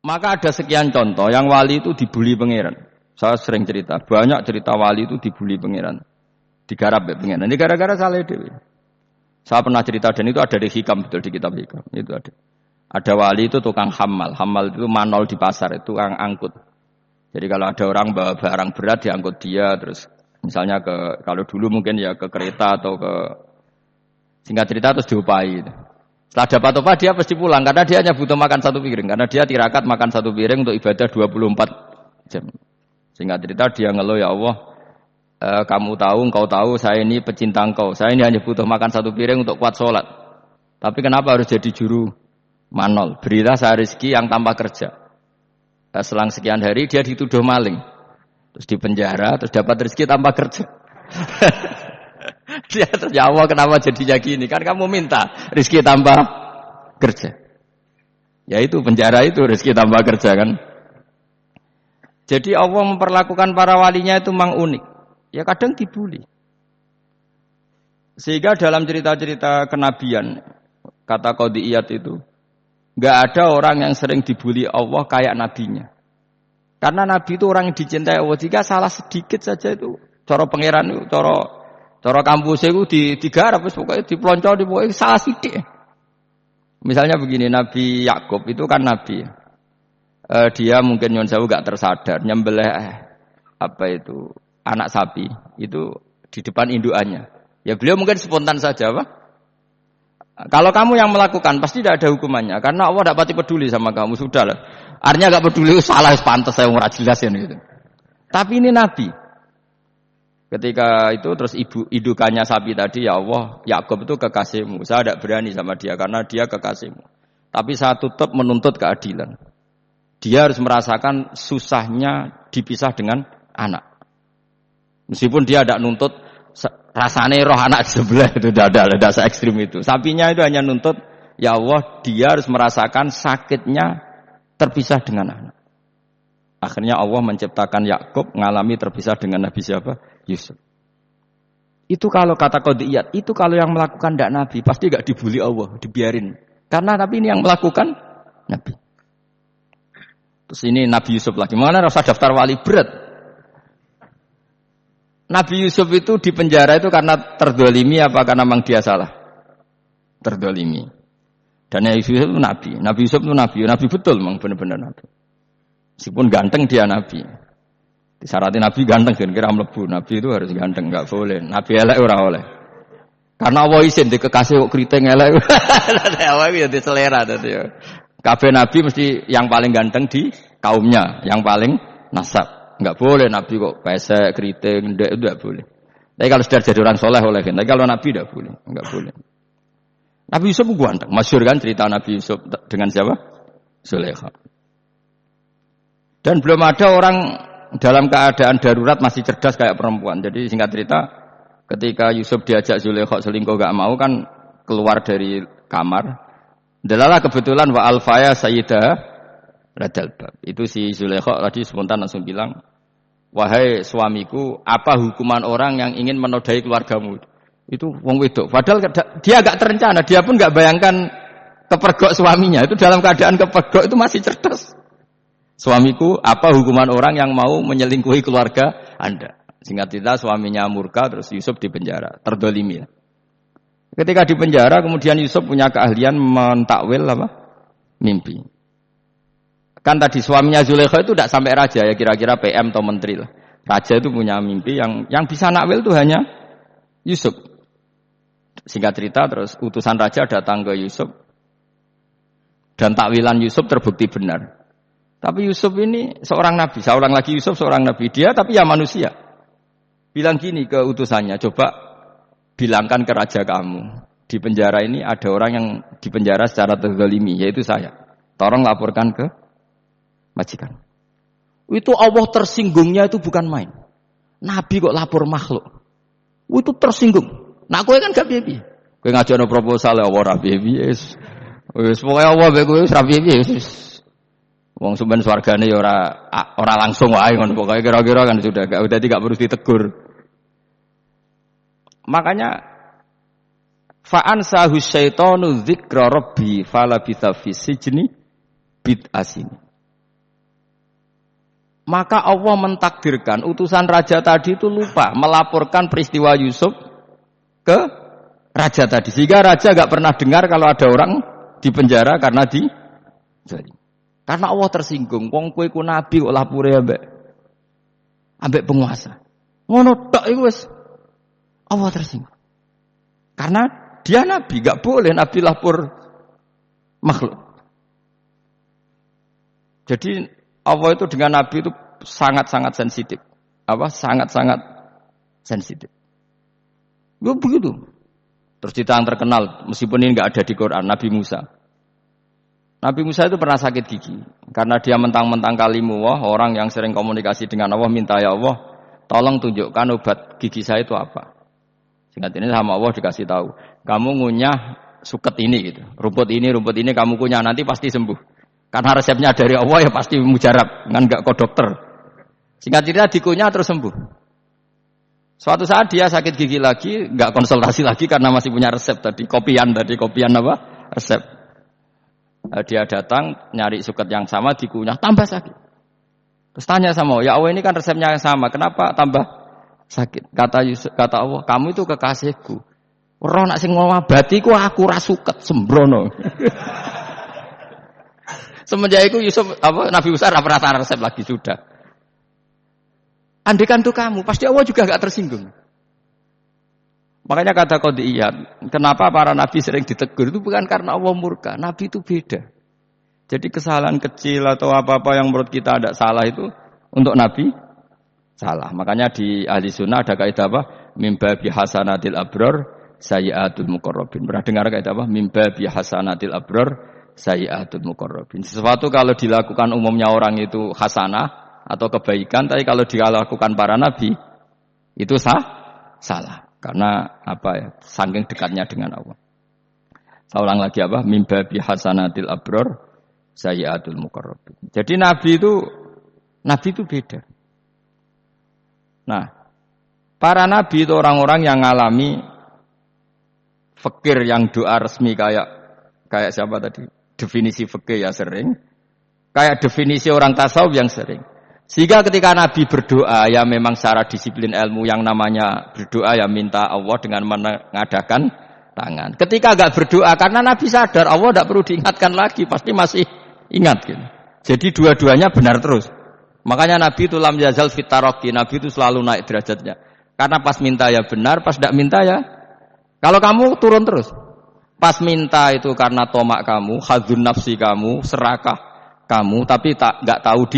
Maka ada sekian contoh yang wali itu dibully pangeran. Saya sering cerita, banyak cerita wali itu dibully pangeran. Digarap ya pangeran. Ini gara-gara salah dewi. Saya pernah cerita dan itu ada di hikam, betul di kitab hikam. Itu ada. Ada wali itu tukang hamal. Hamal itu manol di pasar, itu tukang angkut. Jadi kalau ada orang bawa barang berat diangkut dia, terus misalnya kalau dulu mungkin ya ke kereta atau ke singkat cerita terus diupahi. Setelah dapat upah dia pasti pulang karena dia hanya butuh makan satu piring. Karena dia tirakat makan satu piring untuk ibadah 24 jam. Singkat cerita dia ngeluh, ya Allah, kamu tahu, engkau tahu saya ini pecinta engkau. Saya ini hanya butuh makan satu piring untuk kuat sholat. Tapi kenapa harus jadi juru manol? Berilah saya rezeki yang tanpa kerja. Selang sekian hari dia dituduh maling. Terus dipenjara, terus dapat rezeki tanpa kerja. Dia terus, ya Allah kenapa jadinya gini? Kan kamu minta rezeki tanpa kerja. Ya itu penjara itu rezeki tanpa kerja kan. Jadi Allah memperlakukan para walinya itu memang unik. Ya kadang dibully. Sehingga dalam cerita-cerita kenabian, kata Qadiyat itu, enggak ada orang yang sering dibully Allah kayak nabinya. Karena nabi itu orang yang dicintai Allah. Jika salah sedikit saja itu, cara pangeran itu, cara kampus itu digarap, pokoknya dipelonco, pokoknya salah sidik. Misalnya begini, Nabi Yakub itu kan nabi. Dia mungkin nyon sewu gak tersadar nyembelih anak sapi itu di depan indukannya. Ya beliau mungkin spontan saja, Pak. Kalau kamu yang melakukan pasti tidak ada hukumannya karena Allah tidak pati peduli sama kamu, sudahlah. Artinya gak peduli, salah pantas saya ora jelas ya gitu. Tapi ini nabi. Ketika itu terus indukannya sapi tadi, ya Allah, Yakub itu kekasihmu. Saya tidak berani sama dia karena dia kekasihmu. Tapi saya tetap menuntut keadilan. Dia harus merasakan susahnya dipisah dengan anak. Meskipun dia tidak nuntut rasanya roh anak sebelah itu tidak se ekstrim itu. Sapinya itu hanya nuntut, ya Allah, dia harus merasakan sakitnya terpisah dengan anak. Akhirnya Allah menciptakan Yakub mengalami terpisah dengan Nabi siapa? Yusuf. Itu kalau kata Qadiyat, itu kalau yang melakukan tidak Nabi pasti gak dibully Allah, dibiarin. Karena tapi ini yang melakukan Nabi. Terus ini Nabi Yusuf lagi. Mana rasa daftar wali berat? Nabi Yusuf itu di penjara itu karena terdolimi apa karena memang dia salah? Terdolimi. Dan Nabi Yusuf itu Nabi. Nabi Yusuf itu Nabi. Nabi betul memang benar-benar Nabi. Meskipun ganteng dia Nabi. Disyaratkan Nabi ganteng kira-kira mlebu. Nabi itu harus ganteng, enggak boleh. Nabi elek ora oleh. Karena Allah izin di kekasih kok kriting elek. Allah itu ya selera tadi. Kabeh Nabi mesti yang paling ganteng di kaumnya, yang paling nasab. Enggak boleh Nabi kok pesek, keriting, ndak itu enggak boleh. Tapi kalau sudah jadi orang soleh oleh kan. Tapi kalau Nabi enggak boleh, enggak boleh. Nabi Yusuf ganteng. Masyhur kan cerita Nabi Yusuf dengan siapa? Zulaikha. Dan belum ada orang dalam keadaan darurat masih cerdas kayak perempuan. Jadi singkat cerita, ketika Yusuf diajak Zulaikha selingkuh enggak mau kan keluar dari kamar. Delalah kebetulan wa alfaya sayyidah radal bab. Itu si Zulaikha tadi spontan langsung bilang, "Wahai suamiku, apa hukuman orang yang ingin menodai keluargamu?" Itu wong wedok. Padahal dia agak terencana, dia pun enggak bayangkan kepergok suaminya. Itu dalam keadaan kepergok itu masih cerdas. Suamiku, apa hukuman orang yang mau menyelingkuhi keluarga Anda? Singkat cerita suaminya murka terus Yusuf dipenjara, terdolimi. Ketika di penjara, kemudian Yusuf punya keahlian mentakwil apa? Mimpi. Kan tadi suaminya Zulaikha itu tidak sampai raja ya, kira-kira PM atau menteri lah. Raja itu punya mimpi yang bisa nakwil itu hanya Yusuf. Singkat cerita, terus utusan raja datang ke Yusuf dan takwilan Yusuf terbukti benar. Tapi Yusuf ini seorang nabi, seorang lagi Yusuf seorang nabi dia, tapi ya manusia. Bilang gini ke utusannya, coba bilangkan ke raja kamu, di penjara ini ada orang yang dipenjara secara terzalimi, yaitu saya. Tolong laporkan ke majikan. Itu Allah tersinggungnya itu bukan main. Nabi kok lapor makhluk. Itu tersinggung. Nah kowe kan gak piye-piye. Kowe ngajono proposal ya ora piye-piye. Wis pokoke Allah mek kowe wis ra piye-piye wis. Wong sampean swargane ya ora langsung wae ngono pokoke kira-kira kan sudah tidak perlu ditegur. Makanya fa'an sahu syaitanu dzikra rabbi falabitha fi sijni bid'asin. Maka Allah mentakdirkan utusan raja tadi itu lupa melaporkan peristiwa Yusuf ke raja tadi. Sehingga raja gak pernah dengar kalau ada orang di penjara karena zalim. Karena Allah tersinggung. Wong kowe ku nabi kok lapure ambek penguasa. Ngono tok iku wis Allah tersinggung. Karena dia nabi, gak boleh nabi lapor makhluk. Jadi Allah itu dengan nabi itu sangat-sangat sensitif. Sangat-sangat sensitif. Ya begitu. Terus cerita yang terkenal, meskipun ini enggak ada di Quran, Nabi Musa. Nabi Musa itu pernah sakit gigi. Karena dia mentang-mentang kalimullah, orang yang sering komunikasi dengan Allah, minta ya Allah, tolong tunjukkan obat gigi saya itu apa. Singkat ini sama Allah dikasih tahu. Kamu ngunyah suket ini gitu. Rumput ini kamu kunyah, nanti pasti sembuh. Karena resepnya dari Allah ya pasti mujarab, kan enggak ke dokter. Singkat cerita dikunyah terus sembuh. Suatu saat dia sakit gigi lagi, enggak konsultasi lagi karena masih punya resep tadi, kopian apa? Resep. Dia datang nyari suket yang sama dikunyah tambah sakit. Terus tanya sama Allah, ya Allah ini kan resepnya yang sama, kenapa tambah sakit? Kata Allah, kamu itu kekasihku. Ora nak sing ngobati ku aku ra suket sembrono. Semenjak itu Nabi Musa pernah resep lagi sudah. Andaikan itu kamu, pasti Allah juga enggak tersinggung. Makanya kata qadiyat, kenapa para nabi sering ditegur itu bukan karena Allah murka. Nabi itu beda. Jadi kesalahan kecil atau apa-apa yang menurut kita ada salah itu untuk nabi salah. Makanya di ahli sunnah ada kaidah apa? Mimba bihasanatil abror sayyiatul muqarrabin. Pernah dengar kaidah apa? Mimba bihasanatil abror sayyiatul muqarrabin. Sesuatu kalau dilakukan umumnya orang itu hasanah atau kebaikan, tapi kalau dilakukan para nabi itu salah. Karena saking dekatnya dengan Allah. Saya ulang lagi mimba bihasanatil abror sayyiatul muqarrabin. Jadi nabi itu beda. Nah, para nabi itu orang-orang yang ngalami fikir yang doa resmi kayak siapa tadi? Definisi fikih ya sering. Kayak definisi orang tasawuf yang sering. Sehingga ketika Nabi berdoa ya memang secara disiplin ilmu yang namanya berdoa ya minta Allah dengan mengadakan tangan. Ketika enggak berdoa karena Nabi sadar Allah tidak perlu diingatkan lagi, pasti masih ingat gitu. Jadi dua-duanya benar terus. Makanya Nabi itu lam yazal fitaraqi, Nabi itu selalu naik derajatnya. Karena pas minta ya benar, pas tidak minta ya. Kalau kamu turun terus. Pas minta itu karena tomak kamu, hadzun nafsi kamu, serakah kamu, tapi enggak tahu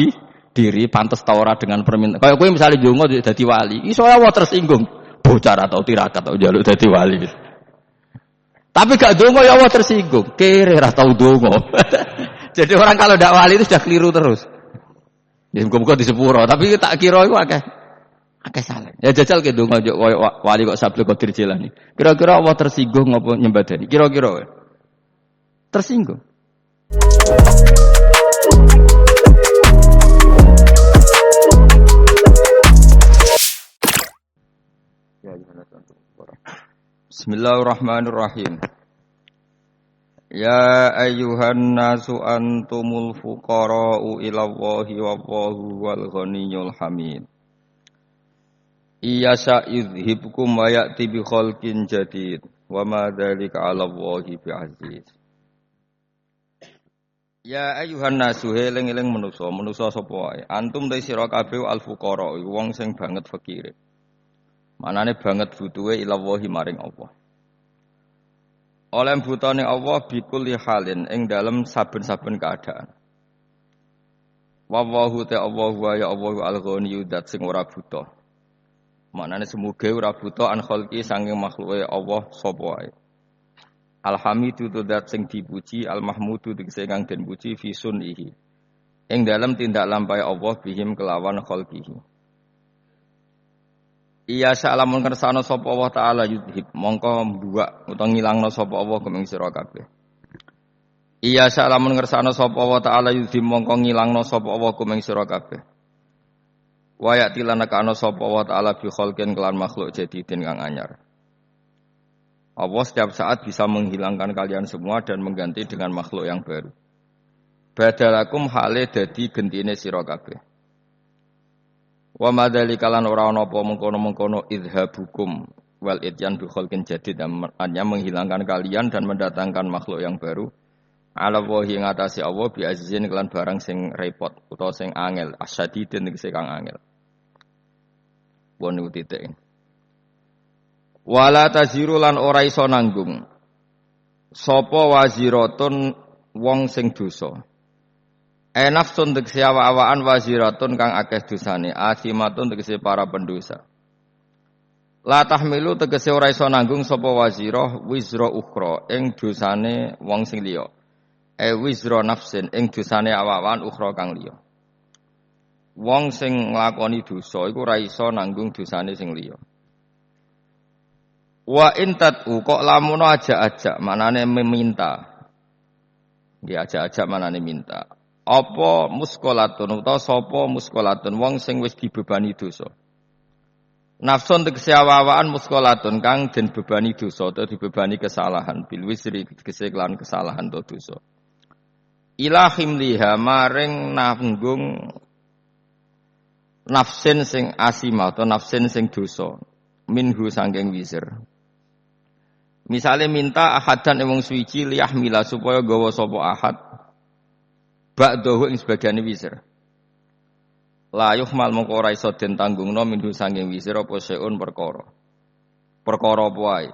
diri pantas tawara dengan permintaan. Kayak kowe misalnya jongo dadi wali, iso Allah tersinggung. Bocah atau tirakat atau njaluk dadi wali. Tapi gak dongo ya Allah tersinggung. Kere ra tau dongo. Jadi orang kalau ndak wali itu sudah keliru terus. Ya muga-muga di sepuro, tapi tak kira iku akeh salah. Ya jajal ke dongo wali kok Sabtu Qadir Jilani. Kira-kira Allah tersinggung ngopo nyembadani? Kira-kira tersinggung. Bismillahirrahmanirrahim. Ya ayyuhan nasu antumul fuqara'u ilallahi wallahu wal ghaniyyul hamid. Iyasa yudhibkum wa ya'ti bi khalqin jadid wa ma dzalika 'ala Allahi bi'aziz. Ya ayyuhan nasu eling-eling manusa sapa wae. Antum ta sira kabeh al fuqara wong sing banget fakire. Manane banget butuhe ilallahi maring Allah. Oleh butane Allah bikulli halin ing dalem saben-saben keadaan. Wallahu ta'ala wa ya Allah al-ghaniyyu dzat sing ora buta. Manane semoga ora buta an khalqi saking makhluke Allah sapa wae. Alhamidu dzat sing dipuji, al-mahmudu tegese kang den puji fi sunihi. Ing dalem tindak lampahe Allah bihim kelawan khalqihi. Iya salamun kersane sapa Allah taala yudhib mongko mbuak utawa ngilangno sapa Allah kumeng sira kabeh. Iya salamun kersane sapa Allah taala yudhib mongko ngilangno sapa Allah kumeng sira kabeh. Wa ya'tilana kana sapa Allah taala bi khalqin kelan makhluk jadidin kang anyar. Allah setiap saat bisa menghilangkan kalian semua dan mengganti dengan makhluk yang baru. Badalakum hale dadi gentine sira kabeh. Wa madzalika lan ora ana apa mengkono-mengkono idhabukum wal ityan bi khalqin jadid hanya menghilangkan kalian dan mendatangkan makhluk yang baru. Ala wahi ngatasi Allah bi azizin kelan barang sing repot utawa sing angel asyadidin sing kang angel. Wonu titik. Wala taziru lan ora iso nanggung sapa waziratun wong sing dosa. Nafsun tegese awak-awakan waziratun kang akeh dosane, asimatun tegese para pendosa. La tahmilu tegese ora iso nanggung sapa wazirah wizra ukhra ing dosane wong sing liya. Wizra nafsin ing dosane awak-awakan ukhra kang liya. Wong sing nglakoni dosa iku ora iso nanggung dosane sing liya. Wa intatu kok lamun ajak-ajak manane meminta. Nggih ajak-ajak manane minta. Apa muskolatun utawa sapa muskolatun wong sing wis dibebani dosa. Nafsun tegese awakan muskolatun kang den bebani dosa utawa dibebani kesalahan bil wisri tegese kelan kesalahan utawa dosa. Ila himliha maring nanggung nafsin sing asima atau nafsin sing dosa minhu sangking wisir. Misale minta ahadan wong suci liyahmila supaya gawa sapa ahad ba'dahu ing sebagiane wisir. La yuhmal mongko ora iso den tanggungno minhu sanging wisir apa seun perkara. Perkara apa wae.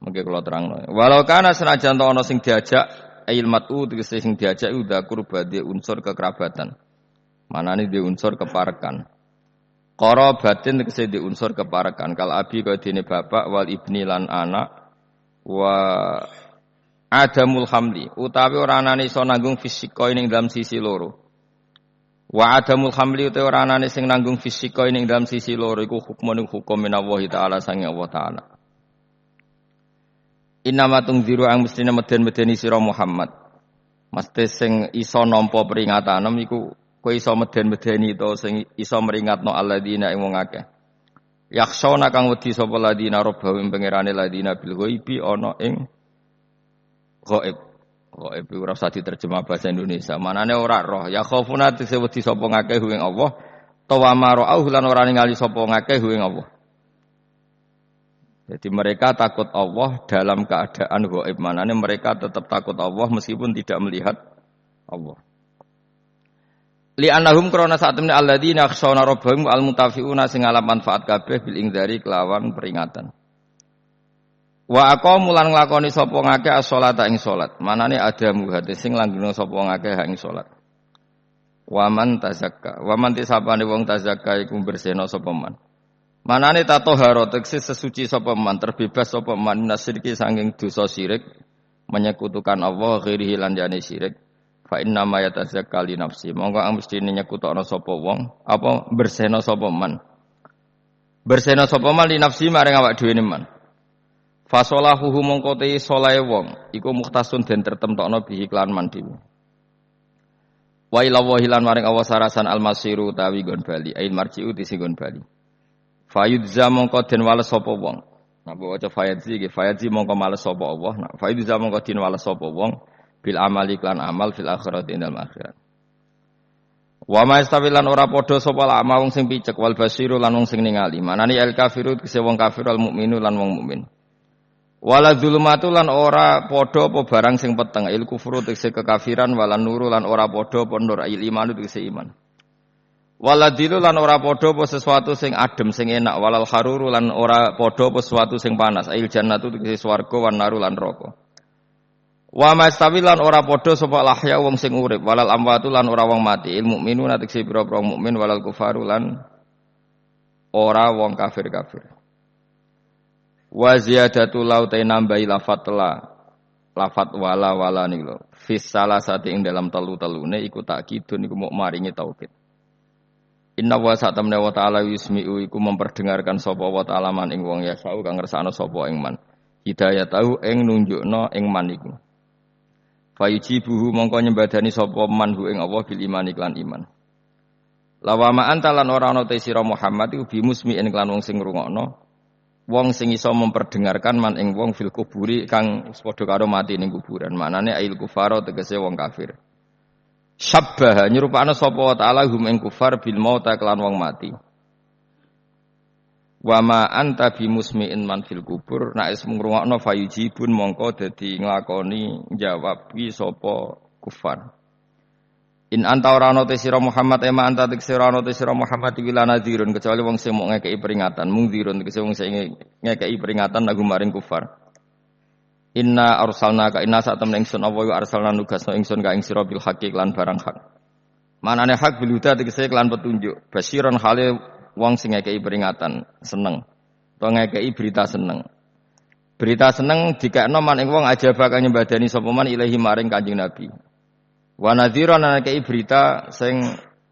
Mengke kula terangno. Walau kana senajan ana sing diajak ilmatu tegese sing diajak udah kurbade unsur kekerabatan. Manane di unsur keparekan. Qarabatin tegese di unsur keparekan kal abi kaya dene bapak wal ibni lan anak wa adamul hamli utawi ora anane iso nanggung fisika ning dalam sisi loro. Wa adamul hamli utawi ora anane sing nanggung fisika ning dalam sisi loro iku hukmun hukum minallahi taala sange Allah taala. Innama tungziru ang mestine meden-medeni sira Muhammad. Mesti sing iso nampa peringatanem iku kowe iso meden-medeni to sing iso meringatno alladzina ing wong akeh. Yakhshona kang wedi sapa ladina robbahu ing pangerane ladina bil ghaibi ana ing ghaib. Ghaib ora usah diterjemah bahasa Indonesia. Manane ora roh. Ya khaufuna tegese wedi sapa ngakeh ing Allah. Tawamaro lan ora ningali sapa ngakeh ing Allah. Jadi mereka takut Allah dalam keadaan ghaib. Manane mereka tetap takut Allah meskipun tidak melihat Allah. Li annahum krana saat temne alladzina yakhshawna rabbahum almutafiuna sing ngalap manfaat kabeh bil ingdari kelawan peringatan. Wa aqamu lan nglakoni sapa ngakeh as-sholata ing salat. Manane ada muhate sing langgeng sapa ngakeh ing salat. Wa man tazakka. Wa man tisapane wong tazakka iku bersihna sapa man. Manane tatohara tegese sesuci sapa man, terbebas sapa man nasirki saking dosa syirik, menyekutukan Allah ghairihi lan jane syirik. Fa inna ma yatazakka li nafsi. Monggo ang mesti nyekutokno sapa wong, apa bersihna sapa man. Bersihna sapa man li nafsi maring awak dhewe man. Fa salahuhu mongko te salahe wong iku mukhtasun den tertemtokno bihi klan man dhewe. Wa ila wahilan maring Allah sarasan almasiru tawi gon bali, ail marji'u tisi gon bali. Fayudza mongko den wales sapa wong. Nah waca fayadzi nggih fayadzi mongko males sapa Allah. Nah fayudza mongko den wales sapa wong. Bil amali klan amal fil akhirat ing dalem akhirat. Wa ma istawilan ora padha sapa lama wong sing picek wal basiru lan wong sing ningali. Manane al kafiru kese wong kafir al mukminu lan wong mukmin. Wala dzulumatu lan ora padha apa barang sing peteng il kufru kese kekafiran wala nuru lan ora padha apa nur il iman kese iman. Wala dilu lan ora padha apa sesuatu sing adem sing enak walal haruru lan ora padha apa sesuatu sing panas il jannatu kese swarga wan naru lan neraka. Wa mastawilan ora padha sapa lahya wong sing urip walal amwatu lan ora wong mati ilmu minu natikse pira-pira mukmin walal kufaru lan ora wong kafir-kafir. Wa ziyadatu lautai nambahi lafat wala niku fis salasati ing dalam telu-telune iku takkidun iku muk maringi taukid. Inna wa sa'tamna wa ta'ala yusmi'u iku memperdengarkan sapa wa ta'ala man ing wong yasau kang ngersakno sapa ing man. Hidayah tahu ing nunjukno ing man iku. Fayujibuhu mongko nyembadani sapa manhu ing Allah bil iman iklan iman. Lawama antalan ora ana te sira Muhammad iku bimusmi'in iklan wong sing ngrungokno. Wong sing iso memperdengarkan man ing wong fil kuburi kang padha karo mati ning kuburan. Manane ail kufaro tegese wong kafir. Syabbaha nyerupakna sapa wa ta'ala hum ing kufar bil mauta kelan wong mati. Wa ma anta bimusmi'in man fil kubur nek is ngrungokno fayujibun mongko dadi nglakoni jawabi sapa kufar. In anta ora ana te sira Muhammad ema anta te sira ana te sira Muhammad wila nadhirun kecuali wong sing mung ngekeki peringatan mungdirun tegese wong sing ngekeki peringatan lagu maring kufar. Inna arsalnaka inna sak temen ingsun apa wa arsalna nugasno ingsun ka ing sira bil haqqi lan barang hak. Manane hak bil huda tegese lan petunjuk basyiron hale wong sing ngekeki peringatan seneng utawa ngekeki berita seneng. Berita seneng dikekno man ing wong aja bakal nyembadani sapa man ilahi maring Kanjeng Nabi. Wa nadhiran ngekeki berita sing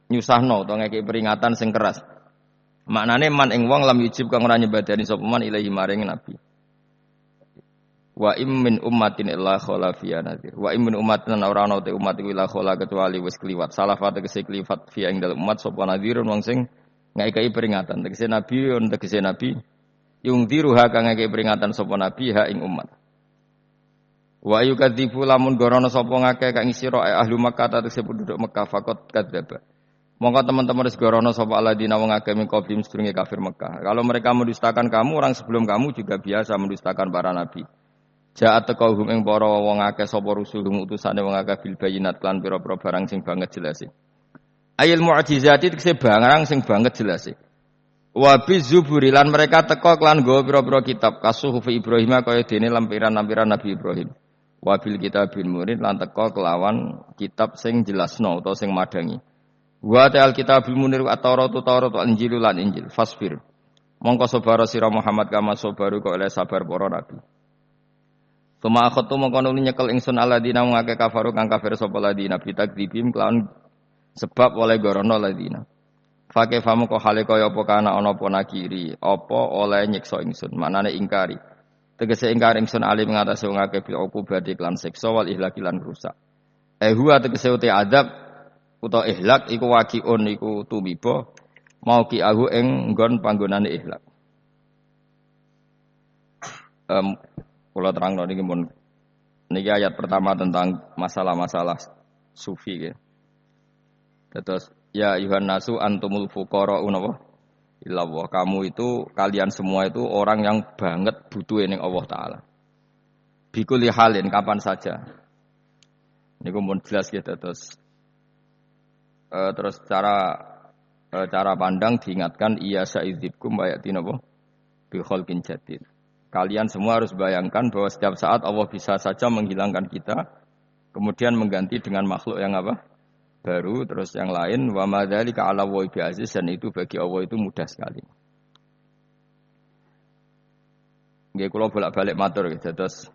nyusahno utawa ngekeki peringatan sing keras. Maknane man ing wong lam yujib kang ora nyembadani sapa man ilahi maring Nabi. Wa im min ummatin illa khala fiya nadhir. Wa im min ummatin ora ana te umat iku illa khala kecuali wis kliwat. Salafat tegese kliwat fiya ing dalem umat sapa nadhirun wong sing ngekeki peringatan. Tegese nabi on tegese nabi yung diruha kang ngekeki peringatan sapa nabi ha ing umat. Wa yukadzibu lamun gorono sapa ngakeh kang sira ahli Makkah tegese penduduk Mekah fakot kadzaba. Monggo teman-teman wis gorono sapa alladzina wong akeh min qablihim sedurunge kafir Mekah. Kalau mereka mendustakan kamu, orang sebelum kamu juga biasa mendustakan para nabi. Ja'at taqahum ing para wong akeh sapa rusulhum utusane wong akeh bil bayinat lan pira-pira barang sing banget jelas. Ayil mu'jizati tekse barang sing banget jelas. Wa bizuburi lan mereka teka lan nggawa pira-pira kitab kasuhuf Ibrahim kaya dene lampiran-lampiran Nabi Ibrahim. Wa bil kitabil murid lan teka kelawan kitab sing jelasno utawa sing madangi. Wa ta'al kitabul munir at-Taurat wal Injil lan Injil fasfir. Mongko sabar sira Muhammad kama sabaru kok oleh sabar para nabi. Tuma akhatu mongko nuli nyekel ingsun alladzina ngake kafaru kang kafir sapa ladina bitakdzibim kelawan sebab oleh gorono ladina. Fake famu kok hale kaya apa kana ana apa nakiri, apa oleh nyiksa ingsun, manane ingkari. Tegese ingkar ingsun alim ngatasi wong akeh bil uqubati lan siksa wal ihlaki lan rusak. Huwa tegese uti adab utawa ihlak iku waqiun iku tumiba mau ki ahu ing nggon panggonane ihlak. Kula terangno niki mun niki ayat pertama tentang masalah-masalah sufi ya. Terus ya ayuhan nasu antumul fuqara unapa illallah. Kamu itu kalian semua itu orang yang banget butuh ning Allah taala. Bikuli halin kapan saja. Niku mun jelas ya terus cara pandang diingatkan iya sa'idibkum bayatin apa bi khalqin jadid. Kalian semua harus bayangkan bahwa setiap saat Allah bisa saja menghilangkan kita, kemudian mengganti dengan makhluk yang apa? Baru, terus yang lain. Wa ma dzalika 'ala Allahi bi'aziz, dan itu bagi Allah itu mudah sekali. Nggih kula bolak-balik matur gitu. Terus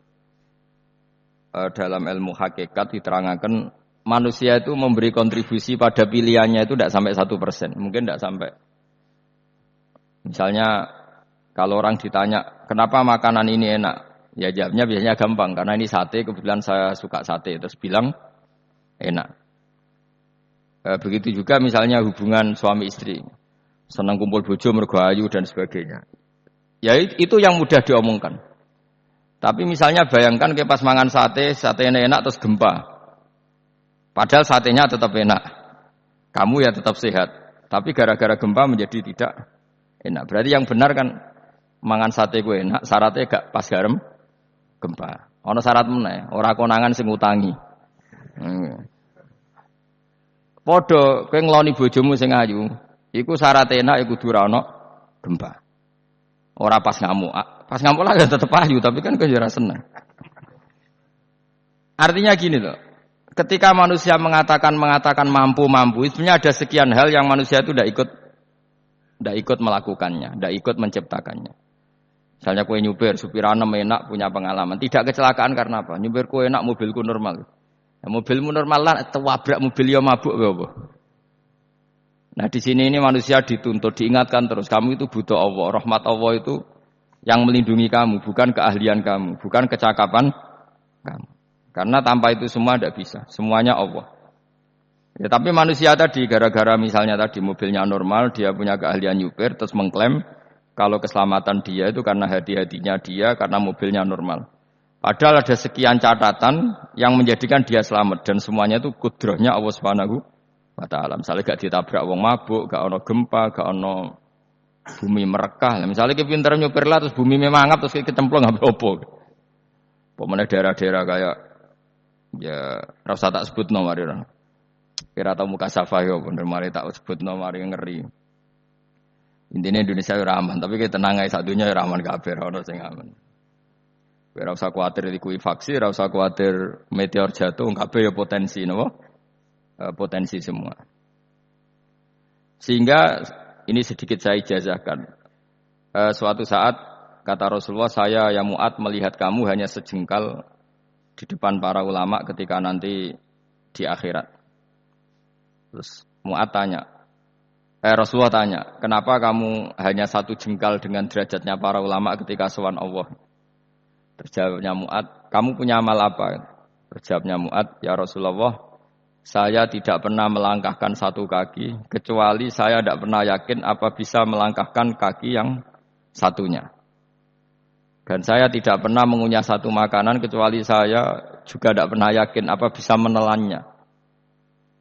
dalam ilmu hakikat diterangkan manusia itu memberi kontribusi pada pilihannya itu tidak sampai 1%, mungkin tidak sampai. Misalnya kalau orang ditanya, kenapa makanan ini enak? Ya jawabnya biasanya gampang, karena ini sate, kebetulan saya suka sate, terus bilang enak. Begitu juga misalnya hubungan suami istri, senang kumpul bojo, mergo ayu dan sebagainya. Ya itu yang mudah diomongkan. Tapi misalnya bayangkan kayak pas mangan sate ini enak terus gempa. Padahal satenya tetap enak. Kamu ya tetap sehat. Tapi gara-gara gempa menjadi tidak enak. Berarti yang benar kan mangan sate ku enak, syaratnya gak pas garam gempa. Ono syarat meneh, ora konangan sing utangi. Padha kowe ngloni bojomu sing ayu, iku syarat enak iku kudu ora ono gempa. Ora pas ngamuk. Pas ngamuk lah ya tetep ayu, tapi kan kowe ora seneng. Artinya gini loh. Ketika manusia mengatakan mampu, sebenarnya ada sekian hal yang manusia itu tidak ikut melakukannya, tidak ikut menciptakannya. Misalnya kue nyupir, supiranem enak, punya pengalaman. Tidak kecelakaan karena apa? Nyupir kue enak, mobilku normal. Ya, mobilmu normal lah, wabrak mobil ya mabuk. Ya, nah di sini ini manusia dituntut, diingatkan terus. Kamu itu butuh Allah. Rahmat Allah itu yang melindungi kamu, bukan keahlian kamu, bukan kecakapan kamu. Karena tanpa itu semua tidak bisa. Semuanya Allah. Ya, tapi manusia tadi, gara-gara misalnya tadi mobilnya normal, dia punya keahlian nyupir, terus mengklaim kalau keselamatan dia itu karena hati-hatinya dia, karena mobilnya normal. Padahal ada sekian catatan yang menjadikan dia selamat dan semuanya itu kudrahnya Allah Subhanahu wa taala. Misalnya gak ditabrak wong mabuk, gak ono gempa, gak ono bumi merekah. Misalnya kita pinter nyupir lah terus bumi memangap terus kecemplung apa opo. Pemene daerah-daerah kayak ya rasa tak sebut nomor ya. Kira tau muka safa yo bener mari tak sebut nomor ngeri. Intinya Indonesia ora aman, tapi kita tenang ae satunya ora aman kabeh ono sing aman. Ora usah kuwatir likuifaksi, ora usah kuwatir meteor jatuh, kabeh ya potensi napa? Potensi semua. Sehingga ini sedikit saya ijazahkan. Suatu saat kata Rasulullah, saya ya Mu'ad melihat kamu hanya sejengkal di depan para ulama ketika nanti di akhirat. Terus Mu'ad tanya, Rasulullah tanya, kenapa kamu hanya satu jengkal dengan derajatnya para ulama ketika sowan Allah? Terjawabnya Mu'ad, kamu punya amal apa? Terjawabnya Mu'ad, ya Rasulullah, saya tidak pernah melangkahkan satu kaki, kecuali saya tidak pernah yakin apa bisa melangkahkan kaki yang satunya. Dan saya tidak pernah mengunyah satu makanan, kecuali saya juga tidak pernah yakin apa bisa menelannya.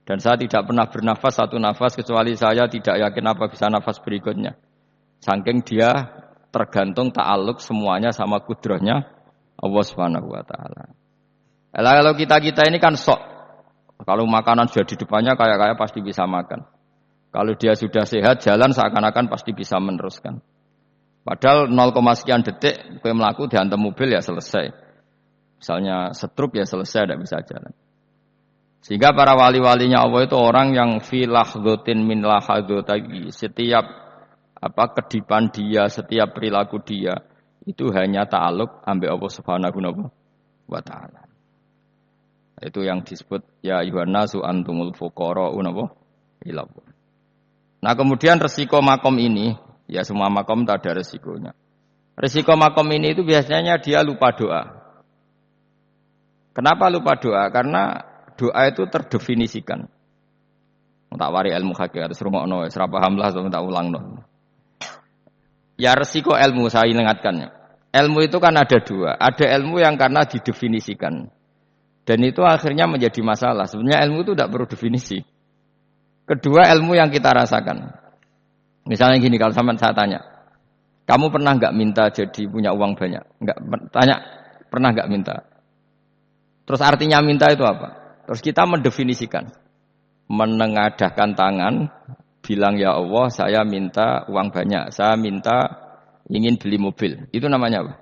Dan saya tidak pernah bernafas satu nafas, kecuali saya tidak yakin apa bisa nafas berikutnya. Saking dia tergantung ta'aluk semuanya sama kudrahnya Allah Subhanahu wa taala. Kalau kita ini kan sok. Kalau makanan sudah di depannya kayak pasti bisa makan. Kalau dia sudah sehat jalan seakan-akan pasti bisa meneruskan. Padahal 0, sekian detik kowe mlaku dihantam mobil ya selesai. Misalnya stroke ya selesai tidak bisa jalan. Sehingga para wali-walinya Allah itu orang yang fi lahdhatin min lahadzati, setiap kedipan dia, setiap perilaku dia itu hanya ta'aluk ambek Allah Subhanahu wa taala. Itu yang disebut ya ayyuhan nasu antumul fuqara'u ila Allah. Nah, kemudian resiko makom ini, ya semua makom tak ada resikonya. Resiko makom ini itu biasanya dia lupa doa. Kenapa lupa doa? Karena doa itu terdefinisikan. Tak wari ilmu hakikat terus rungokno wis ora paham lah tak ulangno. Ya resiko ilmu saya ingatkannya. Ilmu itu kan ada dua. Ada ilmu yang karena didefinisikan. Dan itu akhirnya menjadi masalah. Sebenarnya ilmu itu tidak perlu definisi. Kedua ilmu yang kita rasakan. Misalnya gini, kalau saya tanya. Kamu pernah enggak minta jadi punya uang banyak? Enggak, tanya, pernah enggak minta? Terus artinya minta itu apa? Terus kita mendefinisikan. Menengadahkan tangan, bilang ya Allah, saya minta uang banyak. Saya minta ingin beli mobil. Itu namanya apa?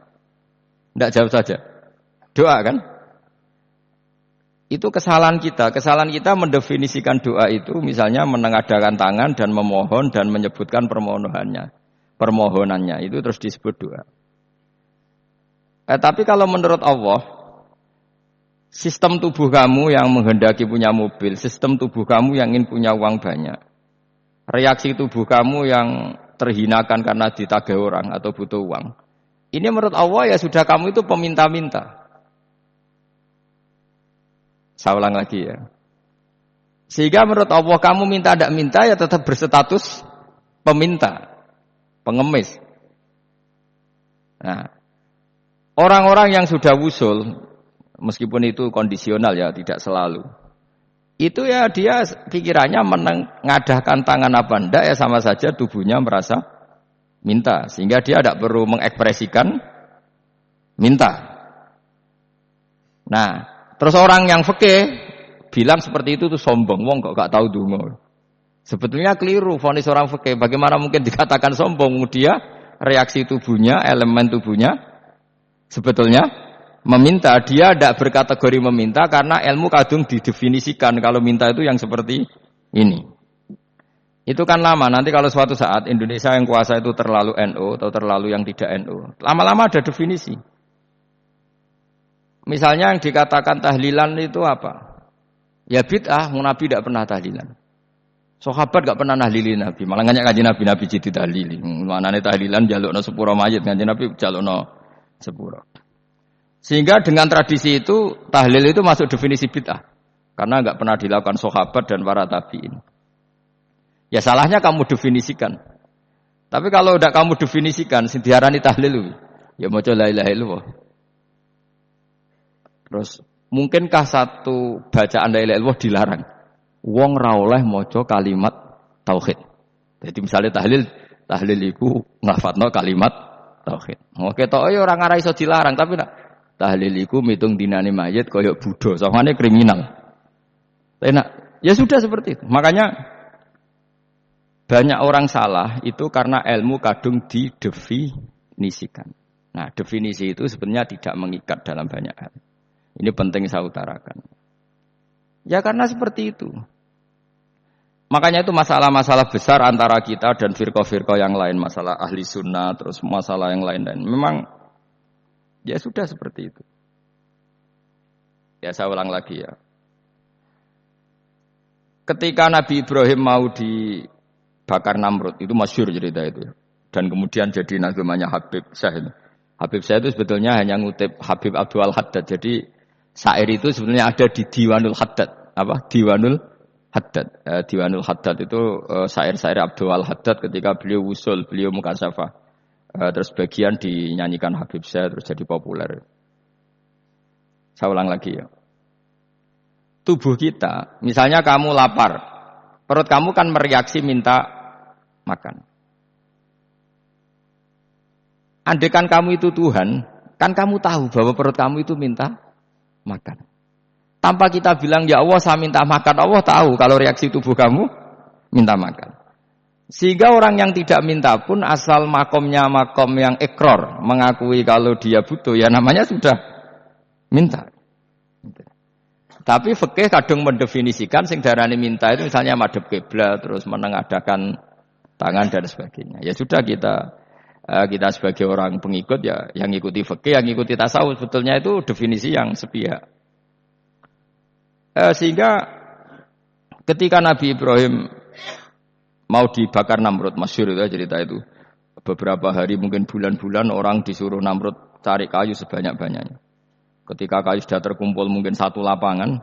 Tidak jauh saja. Doa kan? Itu kesalahan kita. Kesalahan kita mendefinisikan doa itu misalnya menengadahkan tangan dan memohon dan menyebutkan permohonannya. Itu terus disebut doa. Tapi kalau menurut Allah, sistem tubuh kamu yang menghendaki punya mobil, sistem tubuh kamu yang ingin punya uang banyak, reaksi tubuh kamu yang terhinakan karena ditagih orang atau butuh uang. Ini menurut Allah ya sudah kamu itu peminta-minta. Saya ulang lagi ya. Sehingga menurut Allah kamu minta tidak minta ya tetap berstatus peminta, pengemis. Nah, orang-orang yang sudah wusul, meskipun itu kondisional ya tidak selalu. Itu ya dia pikirannya mengadahkan tangan apa ndak ya sama saja tubuhnya merasa minta. Sehingga dia tidak perlu mengekspresikan minta. Nah, terus orang yang fikih bilang seperti itu tuh sombong. Wong kok gak tahu donga. Sebetulnya keliru vonis orang fikih. Bagaimana mungkin dikatakan sombong? Dia reaksi tubuhnya, elemen tubuhnya sebetulnya meminta. Dia tidak berkategori meminta karena ilmu kadung didefinisikan kalau minta itu yang seperti ini. Itu kan lama. Nanti kalau suatu saat Indonesia yang kuasa itu terlalu NU atau terlalu yang tidak NU, lama-lama ada definisi. Misalnya yang dikatakan tahlilan itu apa? Ya bid'ah, Nabi tidak pernah tahlilan. Sahabat tidak pernah nahlili Nabi. Malah nganyak kanjeng Nabi jadi tahlili. Manane tahlilan jalukno sepuro mayit, kanjeng Nabi jalukno sepuro. Sehingga dengan tradisi itu tahlil itu masuk definisi bid'ah karena enggak pernah dilakukan sahabat dan para tabi'in. Ya salahnya kamu definisikan. Tapi kalau udah kamu definisikan sing diarani tahlil ya maca la ilaha illallah. Terus mungkinkah satu bacaan la ilaha illallah dilarang? Wong ra oleh maca kalimat tauhid. Jadi misalnya tahlil iku nglafatno kalimat tauhid. Oke tok ya ora ngara iso dilarang tapi nak tahlil iku mitung dinane mayit kaya Buddha, sangane kriminal. Enak. Ya sudah seperti itu. Makanya banyak orang salah itu karena ilmu kadung didefinisikan. Nah, definisi itu sebenarnya tidak mengikat dalam banyak hal. Ini penting saya utarakan. Ya karena seperti itu. Makanya itu masalah-masalah besar antara kita dan firqah-firqah yang lain. Masalah ahli sunnah, terus masalah yang lain-lain. Memang ya sudah seperti itu. Ya saya ulang lagi ya. Ketika Nabi Ibrahim mau dibakar Namrud, itu masyhur cerita itu. Dan kemudian jadi namanya Habib Syah. Habib Syah itu sebetulnya hanya ngutip Habib Abdul Haddad. Jadi syair itu sebenarnya ada di Diwanul Haddad. Apa? Diwanul Haddad. Diwanul Haddad itu syair-syair Abdul Haddad ketika beliau usul, beliau mukasyafah. Terus bagian dinyanyikan Habib Syah terus jadi populer. Saya ulang lagi ya. Tubuh kita, misalnya kamu lapar, perut kamu kan mereaksi minta makan. Andaikan kamu itu Tuhan, kan kamu tahu bahwa perut kamu itu minta makan. Tanpa kita bilang, ya Allah saya minta makan, Allah tahu kalau reaksi tubuh kamu minta makan. Sehingga orang yang tidak minta pun asal makomnya makom yang ikror, mengakui kalau dia butuh, ya namanya sudah minta. Tapi fikih kadang mendefinisikan sing darani minta itu misalnya madhep kiblat terus menengadahkan tangan dan sebagainya. Ya sudah kita sebagai orang pengikut ya yang ikuti fikih, yang ikuti tasawuf sebetulnya itu definisi yang sepihak. Sehingga ketika Nabi Ibrahim mau dibakar Namrud, masyhur itu cerita itu. Beberapa hari mungkin bulan-bulan orang disuruh Namrud cari kayu sebanyak-banyaknya. Ketika kayu sudah terkumpul mungkin satu lapangan,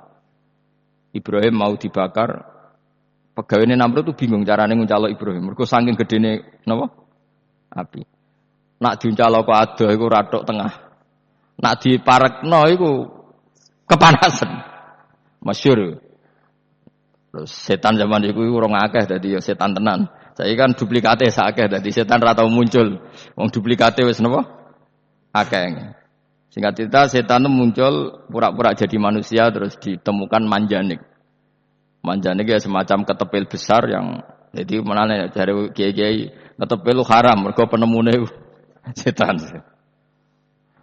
Ibrahim mau dibakar. Pegawainya Namrud itu bingung caranya nguncalok Ibrahim. Mergo saking gedene napa? Api. Nak diuncalok kok ada iku ratok tengah. Nak diparekno iku kepanasan. Masyhur. Terus setan zaman iku ora akeh dadi ya setan tenan. Saiki kan duplikate sakeh dadi setan ra tau muncul. Wong duplikate wis napa? Akeh. Singkat cerita setan itu muncul pura-pura jadi manusia terus ditemukan manjanik. Manjanik ya semacam ketepil besar yang jadi menane dari kiai-kiai ketepil lu haram mergo penemune setan.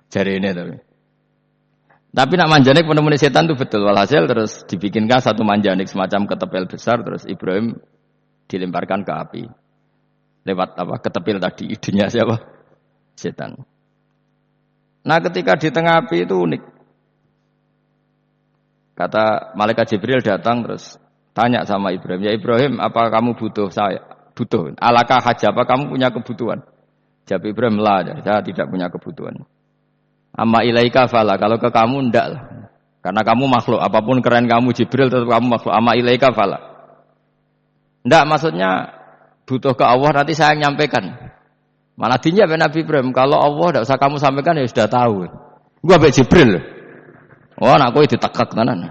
Jari ini tapi. Tapi nak manjanik penemune setan itu betul walhasil terus dibikinkan satu manjanik semacam ketepil besar terus Ibrahim dilemparkan ke api. Lewat apa ketepil tadi idenya siapa? Setan. Nah ketika di tengah api itu unik. Kata malaikat Jibril datang terus tanya sama Ibrahim. Ya Ibrahim apa kamu butuh saya? Butuh. Alakah haja apa kamu punya kebutuhan? Jawab Ibrahim lah. Saya tidak punya kebutuhan. Amma ilaika fala. Kalau ke kamu ndak lah. Karena kamu makhluk. Apapun keren kamu Jibril tetap kamu makhluk. Amma ilaika fala. Ndak maksudnya butuh ke Allah nanti saya nyampaikan. Malah dijawab Nabi Ibrahim, kalau Allah tidak usah kamu sampaikan ya sudah tahu. Gua ambek Jibril. Oh, anak kowe ditekek tenan.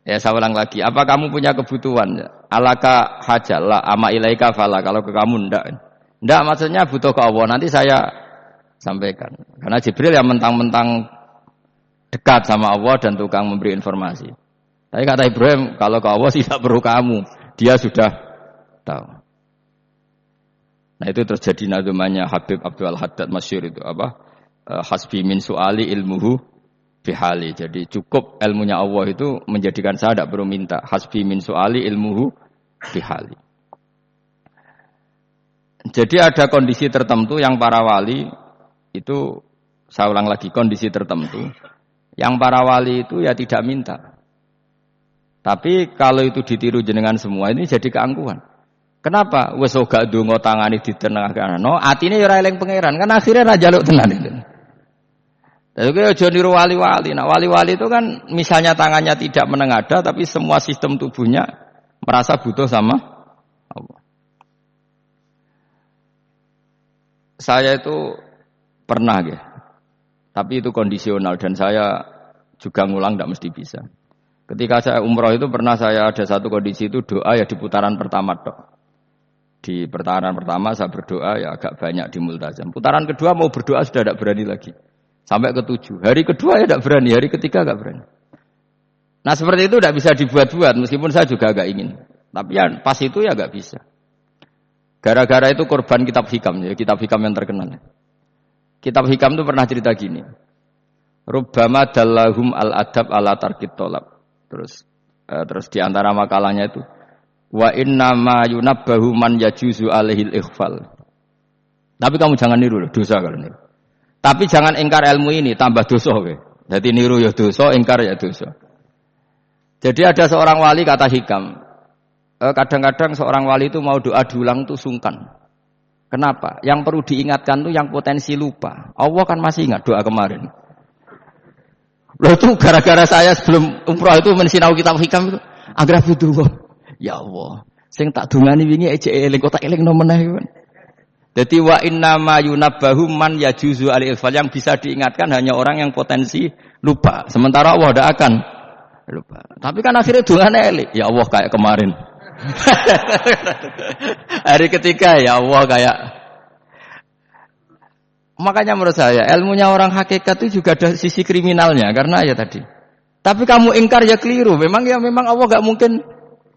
Ya saya ulang lagi, apa kamu punya kebutuhan? Alaka hajal la ama ilaika fala, kalau ke kamu ndak. Ndak maksudnya butuh ke Allah, nanti saya sampaikan. Karena Jibril yang mentang-mentang dekat sama Allah dan tukang memberi informasi. Tapi kata Ibrahim, kalau ke Allah tidak perlu kamu, dia sudah tahu. Nah itu terjadi nazmannya Habib Abdul Haddad masyhur itu apa? Hasbi min su'ali ilmuhu bihali. Jadi cukup ilmunya Allah itu menjadikan saya tidak perlu minta. Hasbi min su'ali ilmuhu bihali. Jadi ada kondisi tertentu yang para wali itu saya ulang lagi kondisi tertentu yang para wali itu ya tidak minta. Tapi kalau itu ditiru jenengan semua ini jadi keangkuhan. Kenapa? Wes gak ndonga tangane ditenengahno, atine ya ora eling pangeran. Kan akhirnya ra njaluk tenan itu. Jadi kowe aja niru wali-wali. Nah, wali-wali itu kan misalnya tangannya tidak menengadah tapi semua sistem tubuhnya merasa butuh sama Allah. Saya itu pernah ya. Tapi itu kondisional dan saya juga ngulang tidak mesti bisa. Ketika saya umroh itu pernah saya ada satu kondisi itu doa ya di putaran pertama tok. Di putaran pertama saya berdoa ya agak banyak di multazam. Putaran kedua mau berdoa sudah tidak berani lagi. Sampai ke-7. Hari kedua ya tidak berani, hari ketiga agak berani. Nah seperti itu tidak bisa dibuat-buat meskipun saya juga agak ingin. Tapi ya pas itu ya agak bisa. Gara-gara itu korban kitab hikam, ya kitab hikam yang terkenal. Kitab hikam itu pernah cerita gini. Rubbama dallahum al-adab ala tarkit tolab. Terus di antara makalahnya itu wa inna ma yunabbahu man yajuzu alaihil ikhfal. Tapi kamu jangan niru loh, dosa kalau niru. Tapi jangan ingkar ilmu ini, tambah dosa kowe. Jadi niru ya dosa, ingkar ya dosa. Jadi ada seorang wali kata hikam. Kadang-kadang seorang wali itu mau doa diulang itu sungkan. Kenapa? Yang perlu diingatkan tuh yang potensi lupa. Allah kan masih ingat doa kemarin. Loh itu gara-gara saya sebelum umroh itu mensinau kitab hikam itu. Agar itu ya Allah. Sing tak dungani wingi ejek eling kok tak eling no meneh. Jadi wa inna ma yunabbahu man yajuzu al-ifal, yang bisa diingatkan hanya orang yang potensi lupa. Sementara Allah tidak akan lupa. Tapi kan akhirnya dungane eling. Ya Allah kayak kemarin. Hari ketiga ya Allah kayak. Makanya menurut saya ilmunya orang hakikat itu juga ada sisi kriminalnya karena ya tadi. Tapi kamu ingkar ya keliru. Memang Allah gak mungkin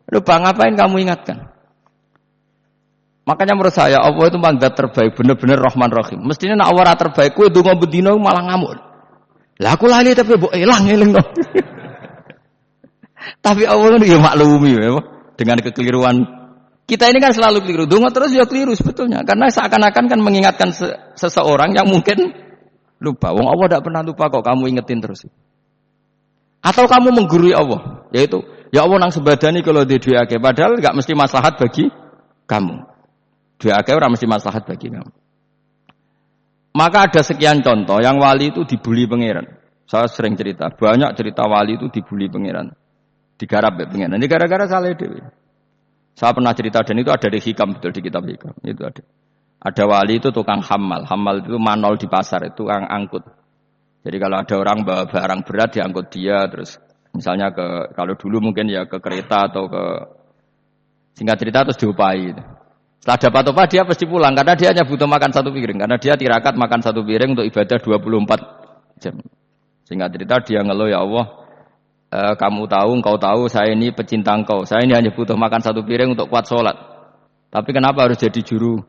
lupa, ngapain kamu ingatkan? Makanya menurut saya Allah itu mandat terbaik, benar-benar Rahman Rahim. Mestinya nak Allah terbaik, kowe donga bedino malah ngamuk. Lah aku lali tapi mbok eling no. Tapi Allah itu ya maklumi ya, dengan kekeliruan. Kita ini kan selalu keliru. Donga terus ya keliru sebetulnya. Karena seakan-akan kan mengingatkan seseorang yang mungkin lupa. Wong Allah tidak pernah lupa kok, kamu ingetin terus. Atau kamu menggurui Allah, yaitu ya Allah nang sebadani kalau di duake, padahal enggak mesti maslahat bagi kamu. Duake ora mesti maslahat bagi kamu. Maka ada sekian contoh yang wali itu dibuli pangeran. Saya sering cerita, banyak cerita wali itu dibuli pangeran. Digarap pangeran. Ini gara-gara salah dhewe. Saya pernah cerita dan itu ada di hikam, betul di kitab hikam. Itu ada. Ada wali itu tukang hamal. Hamal itu manol di pasar, itu tukang angkut. Jadi kalau ada orang bawa barang berat diangkut dia, terus misalnya kalau dulu mungkin ya ke kereta atau ke, singkat cerita terus diupahi. Setelah dapat upah dia pasti pulang karena dia hanya butuh makan satu piring, karena dia tirakat makan satu piring untuk ibadah 24 jam. Singkat cerita dia ngeluh, ya Allah, kamu tahu, engkau tahu saya ini pecinta engkau. Saya ini hanya butuh makan satu piring untuk kuat sholat. Tapi kenapa harus jadi juru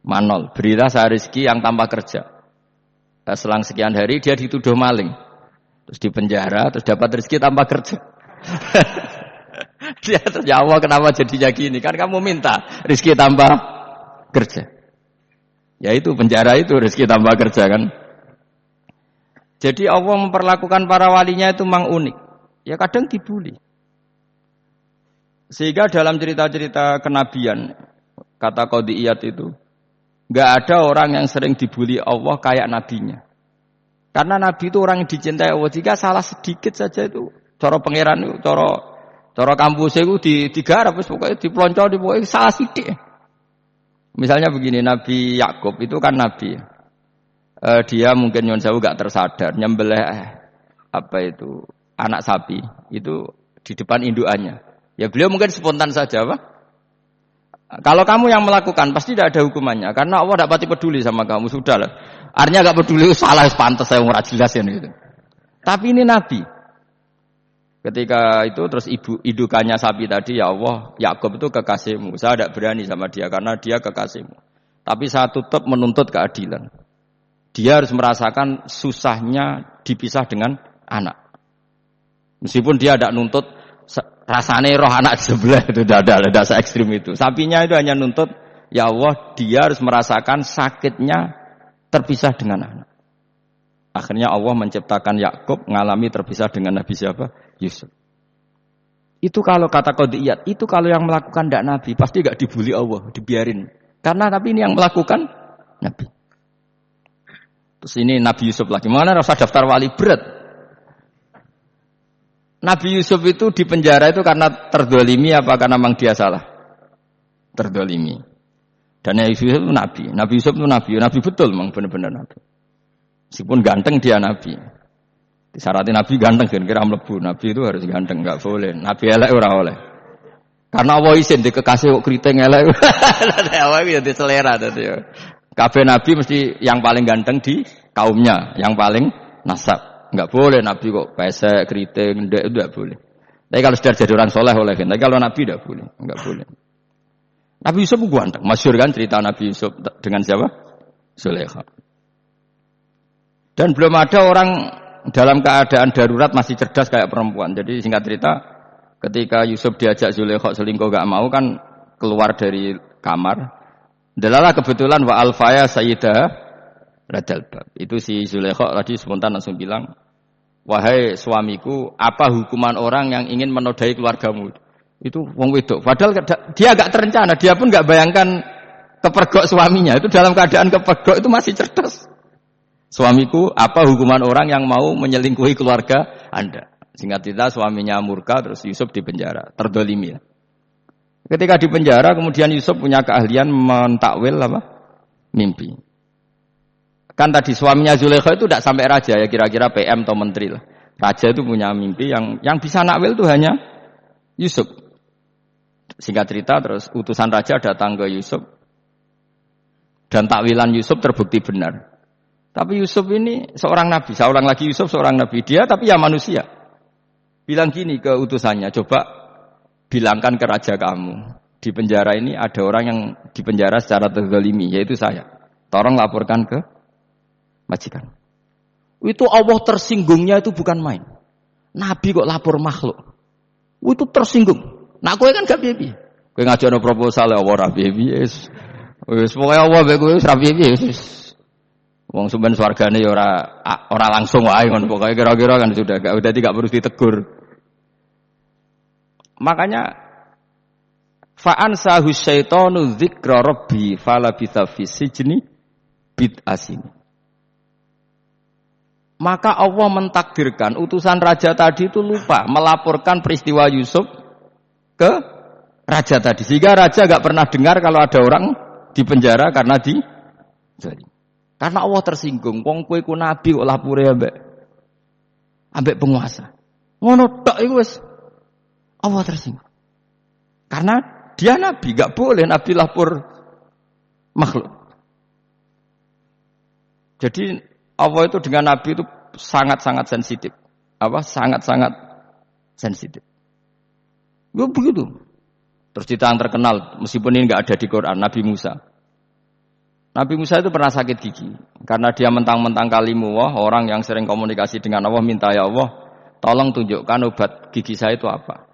manol? Berilah saya rezeki yang tanpa kerja. Selang sekian hari dia dituduh maling. Terus dipenjara, terus dapat rezeki tanpa kerja. Dia ya Allah kenapa jadinya gini? Kan kamu minta rezeki tanpa kerja. Ya itu penjara itu rezeki tanpa kerja kan. Jadi Allah memperlakukan para walinya itu memang unik. Ya kadang dibuli. Sehingga dalam cerita-cerita kenabian, kata Qadiyat itu, enggak ada orang yang sering dibuli Allah kayak nabinya. Karena nabi itu orang yang dicintai Allah. Jika salah sedikit saja itu, cara pangeran itu, cara kampus itu digarap, pokoknya dipelonco, pokoknya salah sedikit. Misalnya begini, Nabi Yakub itu kan nabi. Dia mungkin nyon sewu enggak tersadar, nyembelih anak sapi itu di depan indukannya. Ya beliau mungkin spontan saja, Pak. Kalau kamu yang melakukan pasti tidak ada hukumannya karena Allah tidak pati peduli sama kamu, sudahlah. Artinya enggak peduli, salah pantas saya ora jelas ya gitu. Tapi ini nabi. Ketika itu terus indukannya sapi tadi, ya Allah, Yakub itu kekasihmu. Saya tidak berani sama dia karena dia kekasihmu. Tapi saya tetap menuntut keadilan. Dia harus merasakan susahnya dipisah dengan anak. Meskipun dia tidak nuntut rasanya roh anak sebelah itu tidak se ekstrim itu. Sapinya itu hanya nuntut, ya Allah, dia harus merasakan sakitnya terpisah dengan anak. Akhirnya Allah menciptakan Yakub mengalami terpisah dengan Nabi siapa? Yusuf. Itu kalau kata Qadiyat, itu kalau yang melakukan tidak Nabi pasti enggak dibuli Allah, dibiarin. Karena tapi ini yang melakukan Nabi. Terus ini Nabi Yusuf lagi. Mana rasa daftar wali berat? Nabi Yusuf itu di penjara itu karena terdolimi apa karena memang dia salah? Terdolimi. Dan Nabi Yusuf itu Nabi. Nabi Yusuf itu Nabi. Nabi betul memang benar-benar Nabi. Meskipun ganteng dia nabi. Disyaratnya nabi ganteng kira-kira mlebu. Nabi itu harus ganteng, enggak boleh. Nabi elek ora oleh. Karena Allah izin di kekasih kok keriting elek. Allah iki dadi selera dadi. Kabeh nabi mesti yang paling ganteng di kaumnya, yang paling nasab. Enggak boleh nabi kok pesek, keriting, ndek itu enggak boleh. Tapi kalau sudah jadi orang soleh oleh, tapi kalau nabi enggak boleh, enggak boleh. Nabi Yusuf ganteng, masyhur kan cerita Nabi Yusuf dengan siapa? Zulaikha. Dan belum ada orang dalam keadaan darurat masih cerdas kayak perempuan. Jadi singkat cerita, ketika Yusuf diajak Zulaikha selingkuh enggak mau kan keluar dari kamar. Delalah kebetulan wa alfaya sayyidah radal bab. Itu si Zulaikha tadi spontan langsung bilang, "Wahai suamiku, apa hukuman orang yang ingin menodai keluargamu?" Itu wong wedok. Padahal dia agak terencana, dia pun enggak bayangkan kepergok suaminya. Itu dalam keadaan kepergok itu masih cerdas. Suamiku, apa hukuman orang yang mau menyelingkuhi keluarga Anda? Singkat cerita suaminya murka terus Yusuf dipenjara, terdolimi. Ketika dipenjara kemudian Yusuf punya keahlian mentakwil apa? Mimpi. Kan tadi suaminya Zulaikha itu tidak sampai raja ya, kira-kira PM atau menteri lah. Raja itu punya mimpi yang bisa nakwil itu hanya Yusuf. Singkat cerita terus utusan raja datang ke Yusuf dan takwilan Yusuf terbukti benar. Tapi Yusuf ini seorang nabi, saya ulang lagi Yusuf seorang nabi, dia tapi ya manusia. Bilang gini ke utusannya, coba bilangkan ke raja kamu, di penjara ini ada orang yang dipenjara secara terzalimi, yaitu saya. Tolong laporkan ke majikan. Itu Allah tersinggungnya itu bukan main. Nabi kok lapor makhluk. Itu tersinggung. Nah kowe kan gak piye-piye. Kowe ngajono proposal ya ora piye-piye. Wis pokoke Allah mek kowe wis ra piye-piye wis. Wong sampean swargane ya ora langsung wae ngono pokoke kira-kira kan sudah gak perlu ditegur. Makanya fa'ansahu syaitanu dzikra rabbi falabitha fi sijni bid'asin. Maka Allah mentakdirkan utusan raja tadi itu lupa melaporkan peristiwa Yusuf ke raja tadi. Sehingga raja gak pernah dengar kalau ada orang di penjara karena karena Allah tersinggung. Wong kowe ku nabi kok lapure ambek penguasa. Ngono tok iku wis Allah tersinggung. Karena dia nabi, gak boleh nabi lapor makhluk. Jadi Allah itu dengan nabi itu sangat-sangat sensitif. Sangat-sangat sensitif. Ya begitu. Terus cerita yang terkenal, meskipun ini enggak ada di Quran, Nabi Musa. Nabi Musa itu pernah sakit gigi. Karena dia mentang-mentang kalimullah, orang yang sering komunikasi dengan Allah, minta ya Allah, tolong tunjukkan obat gigi saya itu apa.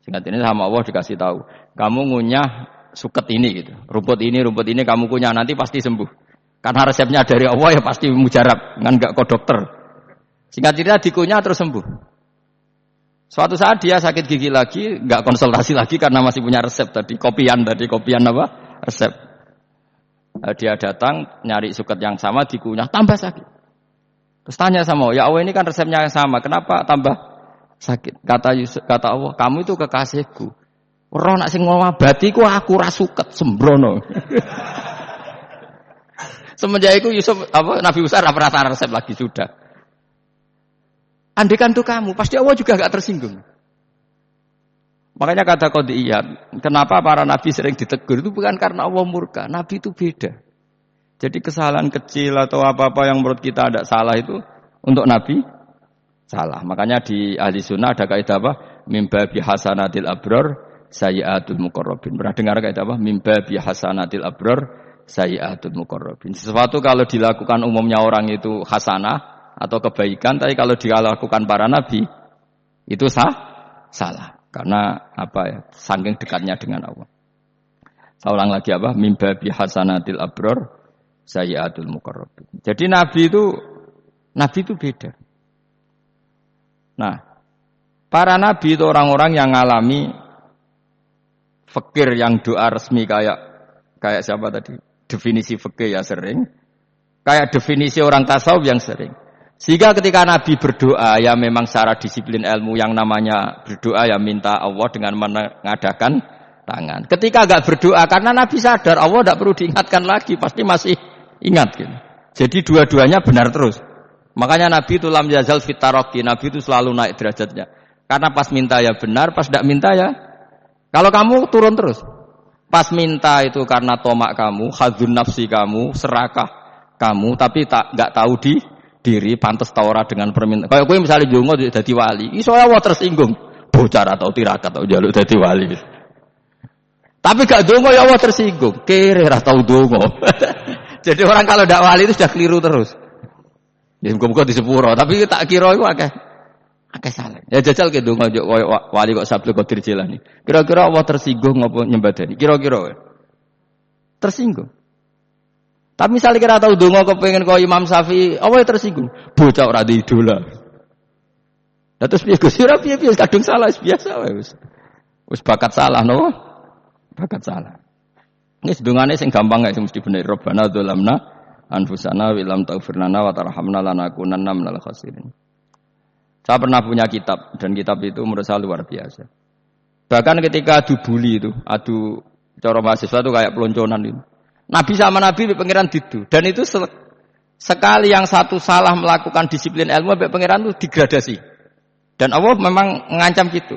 Singkat ini sama Allah dikasih tahu. Kamu ngunyah suket ini gitu. Rumput ini kamu kunyah nanti pasti sembuh. Karena resepnya dari Allah ya pasti mujarab, kan enggak kok dokter. Singkat cerita dikunyah terus sembuh. Suatu saat dia sakit gigi lagi, enggak konsultasi lagi karena masih punya resep tadi, kopian apa? Resep. Dia datang nyari suket yang sama dikunyah tambah sakit. Terus tanya sama Allah, ya Allah ini kan resepnya yang sama, kenapa tambah sakit? Kata Allah, kamu itu kekasihku. Ora nak sing ngobati ku aku ra suket sembrono. Semenjak itu Nabi Musa ora pernah resep lagi sudah. Andaikan itu kamu, pasti Allah juga enggak tersinggung. Makanya kata qadiyat, kenapa para nabi sering ditegur itu bukan karena Allah murka. Nabi itu beda. Jadi kesalahan kecil atau apa-apa yang menurut kita ada salah itu untuk nabi salah. Makanya di ahli sunnah ada kaidah apa? Mimba bi hasanatil abror sayyiatul muqarrabin. Pernah dengar kaidah apa? Mimba bi hasanatil abror sayyiatul muqarrabin. Sesuatu kalau dilakukan umumnya orang itu hasanah atau kebaikan, tapi kalau dilakukan para nabi itu salah. Karena apa ya? Saking dekatnya dengan Allah. Saya ulang lagi apa? Mimba bi hasanatil abror sayyiatul muqarrabin. Jadi nabi itu beda. Nah, para nabi itu orang-orang yang ngalami fikir yang doa resmi kayak siapa tadi? Definisi fikih ya sering. Kayak definisi orang tasawuf yang sering. Sehingga ketika Nabi berdoa, ya memang secara disiplin ilmu yang namanya berdoa ya minta Allah dengan mengadakan tangan. Ketika enggak berdoa, karena Nabi sadar Allah tidak perlu diingatkan lagi, pasti masih ingat gitu. Jadi dua-duanya benar terus. Makanya Nabi itu lam yazal fit taraqi, Nabi itu selalu naik derajatnya. Karena pas minta ya benar, pas tidak minta ya. Kalau kamu turun terus. Pas minta itu karena tomak kamu, hadzun nafsi kamu, serakah kamu, tapi nggak tahu diri, pantas taura dengan permintaan. Kayak gue misalnya jongo jadi wali, iso Allah tersinggung, bocah atau tirakat atau jaluk jadi wali. Tapi gak dongo ya Allah tersinggung, kere atau dongo. Jadi orang kalau tidak wali itu sudah keliru terus. Ya muga-muga di sepuro, tapi tak kira itu akeh salah. Ya jajal ke dongo wali kok Sabtu Qadir Jilani. Kira-kira Allah tersinggung apa nyembadani? Kira-kira tersinggung. Tapi misalnya kira tahu dongo kepengen kau Imam Syafi'i, Allah tersinggung. Bocah ora di idola. Lah terus piye Gus? Ora piye-piye kadung salah biasa wae wis. Wis bakat salah no. Bakat salah. Ini sedungane sing gampang gak sing mesti bener. Rabbana dzalamna anfusana wa lam taghfir lana wa tarhamna lanakunanna minal khasirin. Saya pernah punya kitab dan kitab itu menurut saya luar biasa. Bahkan ketika adu bully itu, adu cara mahasiswa itu kayak pelonconan itu. Nabi sama Nabi pengiran didu dan itu sekali yang satu salah melakukan disiplin ilmu pengiran itu digradasi. Dan Allah memang mengancam gitu.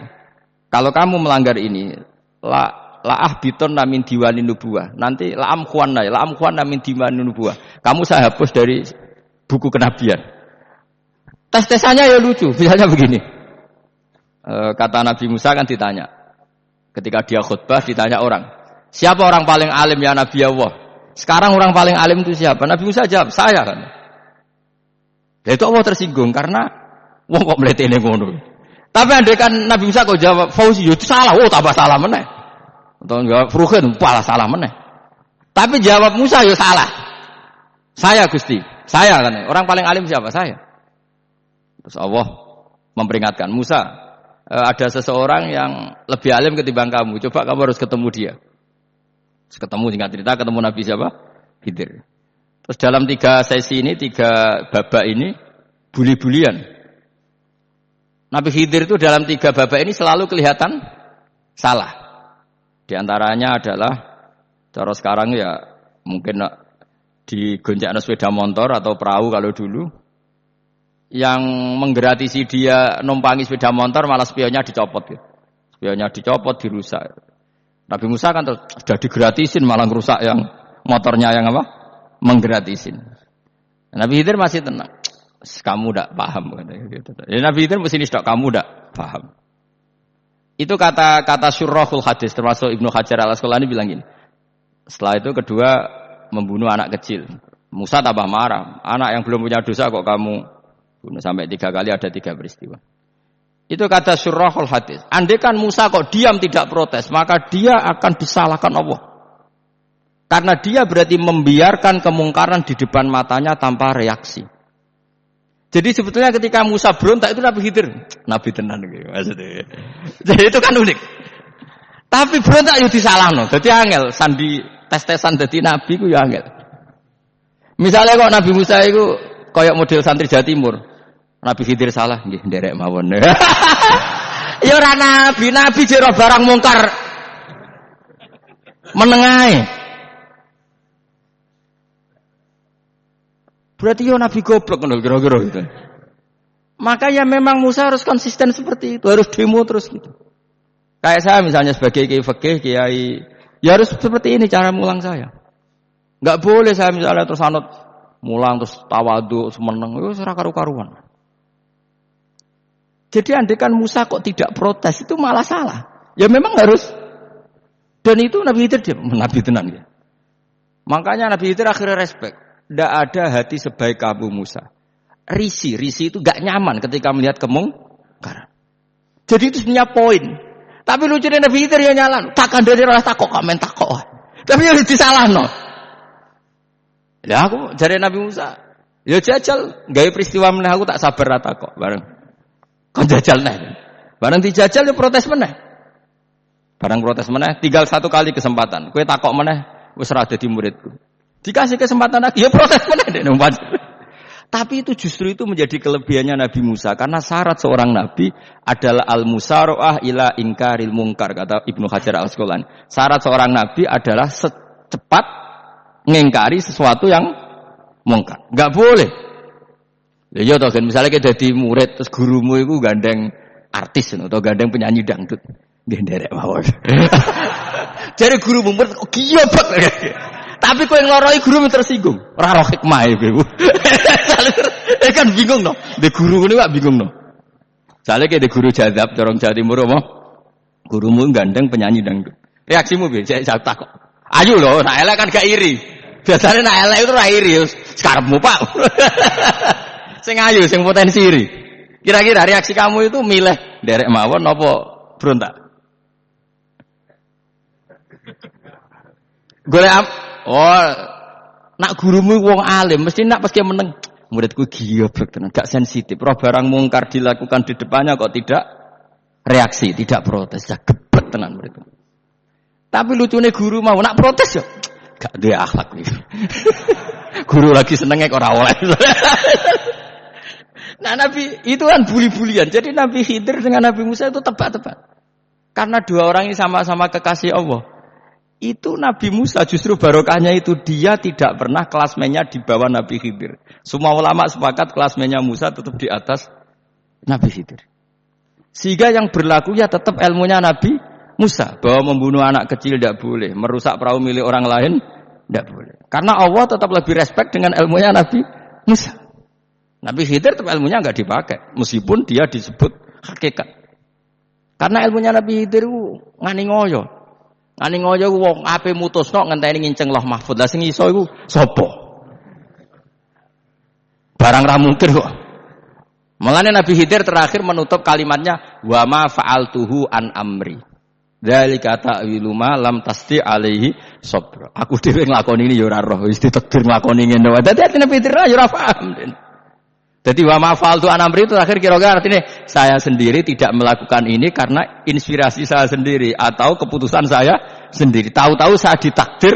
Kalau kamu melanggar ini, la'ah biton namin diwani nubuah. Nanti la'am khuan namin diwani nubuah. Kamu saya hapus dari buku kenabian. Tes-tesannya ya lucu. Misalnya begini. Kata Nabi Musa kan ditanya. Ketika dia khutbah ditanya orang. Siapa orang paling alim ya Nabi Allah? Sekarang orang paling alim itu siapa? Nabi Musa jawab, saya kan. Ya itu Allah tersinggung karena wong kok mletene ngono. Tapi andai kan Nabi Musa kok jawab Fauzi, itu salah. Oh, tambah salah meneh. Atau jawab Furuhin, malah salah meneh. Tapi jawab Musa ya salah. Saya Gusti, saya kan. Orang paling alim siapa? Saya. Terus Allah memperingatkan Musa, ada seseorang yang lebih alim ketimbang kamu. Coba kamu harus ketemu dia. Terus ketemu singkat cerita ketemu Nabi siapa? Khidir. Terus dalam 3 sesi ini, 3 babak ini buli-bulian. Nabi Khidir itu dalam 3 babak ini selalu kelihatan salah. Di antaranya adalah cara sekarang ya mungkin digoncengkan sepeda motor atau perahu kalau dulu. Yang menggratisi dia numpangi sepeda motor malah spionnya dicopot. Ya. Spionnya dicopot, dirusak. Nabi Musa kan terus sudah digratisin malah ngerusak yang motornya yang apa? Menggratisin. Nabi Khidir masih tenang. Kamu tidak paham. Ya, Nabi Khidir mesti stok kamu tidak paham. Itu kata syurrahul hadis termasuk Ibnu Hajar Al-Asqalani bilang gini. Setelah itu kedua membunuh anak kecil. Musa tambah marah. Anak yang belum punya dosa kok kamu bunuh sampai 3 kali ada 3 peristiwa. Itu kata syurrahul hadis. Andai kan Musa kok diam tidak protes, maka dia akan disalahkan Allah. Karena dia berarti membiarkan kemungkaran di depan matanya tanpa reaksi. Jadi sebetulnya ketika Musa berontak itu Nabi Khidir, Nabi tenan gitu maksudnya. Jadi itu kan unik. Tapi berontak yo disalahno. Dadi angel sandi tes-tesan dadi nabi ku yo angel. Misalnya kok Nabi Musa itu kayak model santri Jawa Timur. Nabi Khidir salah nggih nderek mawon. Ya ora nabi jero barang mungkar menengae. Berarti yo nabi goblok ngono kira-kira gitu. Maka ya memang Musa harus konsisten seperti itu, harus demo terus gitu. Kayak saya misalnya sebagai kiai fikih, kiai ya harus seperti ini cara mulang saya. Enggak boleh saya misalnya terus anut mulang terus tawadhu semeneng itu ora karu-karuan. Jadi andekan Musa kok tidak protes itu malah salah. Ya memang harus. Dan itu Nabi Khidir dia nabi tenan ya. Makanya Nabi Khidir akhirnya respect. Tidak ada hati sebaik kamu Musa. Risi itu gak nyaman ketika melihat kemungkaran. Jadi itu sebenarnya poin. Tapi lucunya Nabi Khidir ya nyalan. Takkan dari orang takok komen takok. Tapi harus disalah no. Ya aku jari Nabi Musa. Ya jajal. Gaya peristiwa meneh aku tak sabar takok bareng. Kon jajal neh. Bareng dijajal ya protes meneh. Bareng protes meneh. Tinggal 1 kali kesempatan. Kowe takok meneh. Wis ora dadi muridku. Dikasih kesempatan lagi, ya protes meneh dek numpas. Tapi itu justru itu menjadi kelebihannya Nabi Musa karena syarat seorang nabi adalah al-musara'ah ila inkaril munkar kata Ibnu Hajar Al-Asqalani. Syarat seorang nabi adalah secepat mengingkari sesuatu yang mungkar. Enggak boleh. Ya iya toh kan misalnya kita jadi murid terus gurumu itu gandeng artis atau gandeng penyanyi dangdut. Nggih nderek mawon. Jare gurumu murid kok giobak. Tapi kowe ngloroi guru tersinggung. Ora roh hikmah iku. Kan bingung no. Di guru ngene kok bingung no. Sale ke di guru jadab corong Jawa Timur apa? Gurumu gandeng penyanyi dangdut. Reaksimu piye? Saya takok. Ayo lho, nek elek kan gak iri. Biasane nek elek itu ora iri, sekarepmu Pak. Sing ayu, sing potensi iri. Kira-kira reaksi kamu itu milih derek mawon apa berontak? Golek nak gurumu wong alim mesti nak pas dia meneng muridku giyoblek tenan gak sensitif. Roh barang mungkar dilakukan di depannya kok tidak reaksi, tidak protes, ya gebet tenan muridku. Tapi lucune guru mau nak protes ya gak duwe akhlak iki. Guru lagi senenge kok ora oleh. Nah Nabi itu kan buli-bulian. Jadi Nabi Khidir dengan Nabi Musa itu tebak-tebak. Karena dua orang ini sama-sama kekasih Allah. Itu Nabi Musa justru barokahnya itu dia tidak pernah klasmennya di bawah Nabi Khidir. Semua ulama sepakat klasmennya Musa tetap di atas Nabi Khidir. Sehingga yang berlaku ya tetap ilmunya Nabi Musa. Bahwa membunuh anak kecil tidak boleh. Merusak perahu milik orang lain tidak boleh. Karena Allah tetap lebih respect dengan ilmunya Nabi Musa. Nabi Khidir tetap ilmunya enggak dipakai. Meskipun dia disebut hakikat. Karena ilmunya Nabi Khidir itu ngani ngoyo. Ngani ngoyo wong ape mutusno ngenteni nginceng Lauh Mahfuz. Lah sing iso iku sapa? Barang ra mungkin kok. Mulane Nabi Khidir terakhir menutup kalimatnya wa ma fa'altuhu an amri. Dzalika ta'wilu ma lam tasti alaihi sabra. Aku dhewe nglakoni ini ya ora roh, wis ditakdir nglakoni ngene wae. Dadi Nabi Khidir ya ora paham. Jadi wa ma fa'altu an amri itu terakhir kira-kira artinya saya sendiri tidak melakukan ini karena inspirasi saya sendiri atau keputusan saya sendiri. Tahu-tahu saya ditakdir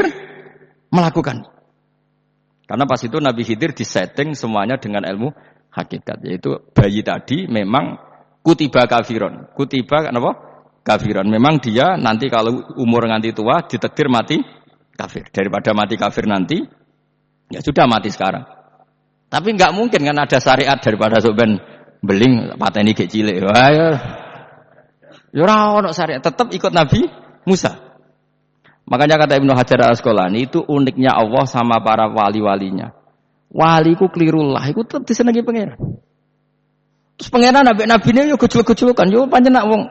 melakukan. Karena pas itu Nabi Khidir disetting semuanya dengan ilmu hakikat, yaitu bayi tadi memang kutiba kafiron. Kutiba apa? Kafiron. Memang dia nanti kalau umur nganti tua ditakdir mati kafir. Daripada mati kafir nanti ya sudah mati sekarang. Tapi enggak mungkin kan ada syariat daripada soben beling pateni gek cilik. Wah ya. Ya ora ono syariat, tetap ikut Nabi Musa. Makanya kata Ibnu Hajar Al-Asqalani itu uniknya Allah sama para wali-walinya. Waliku klirullah iku tetep disenengi pangeran. Terus pangeran nabi-nabine yo gejluk-gejlukan, yo pancen nak wong.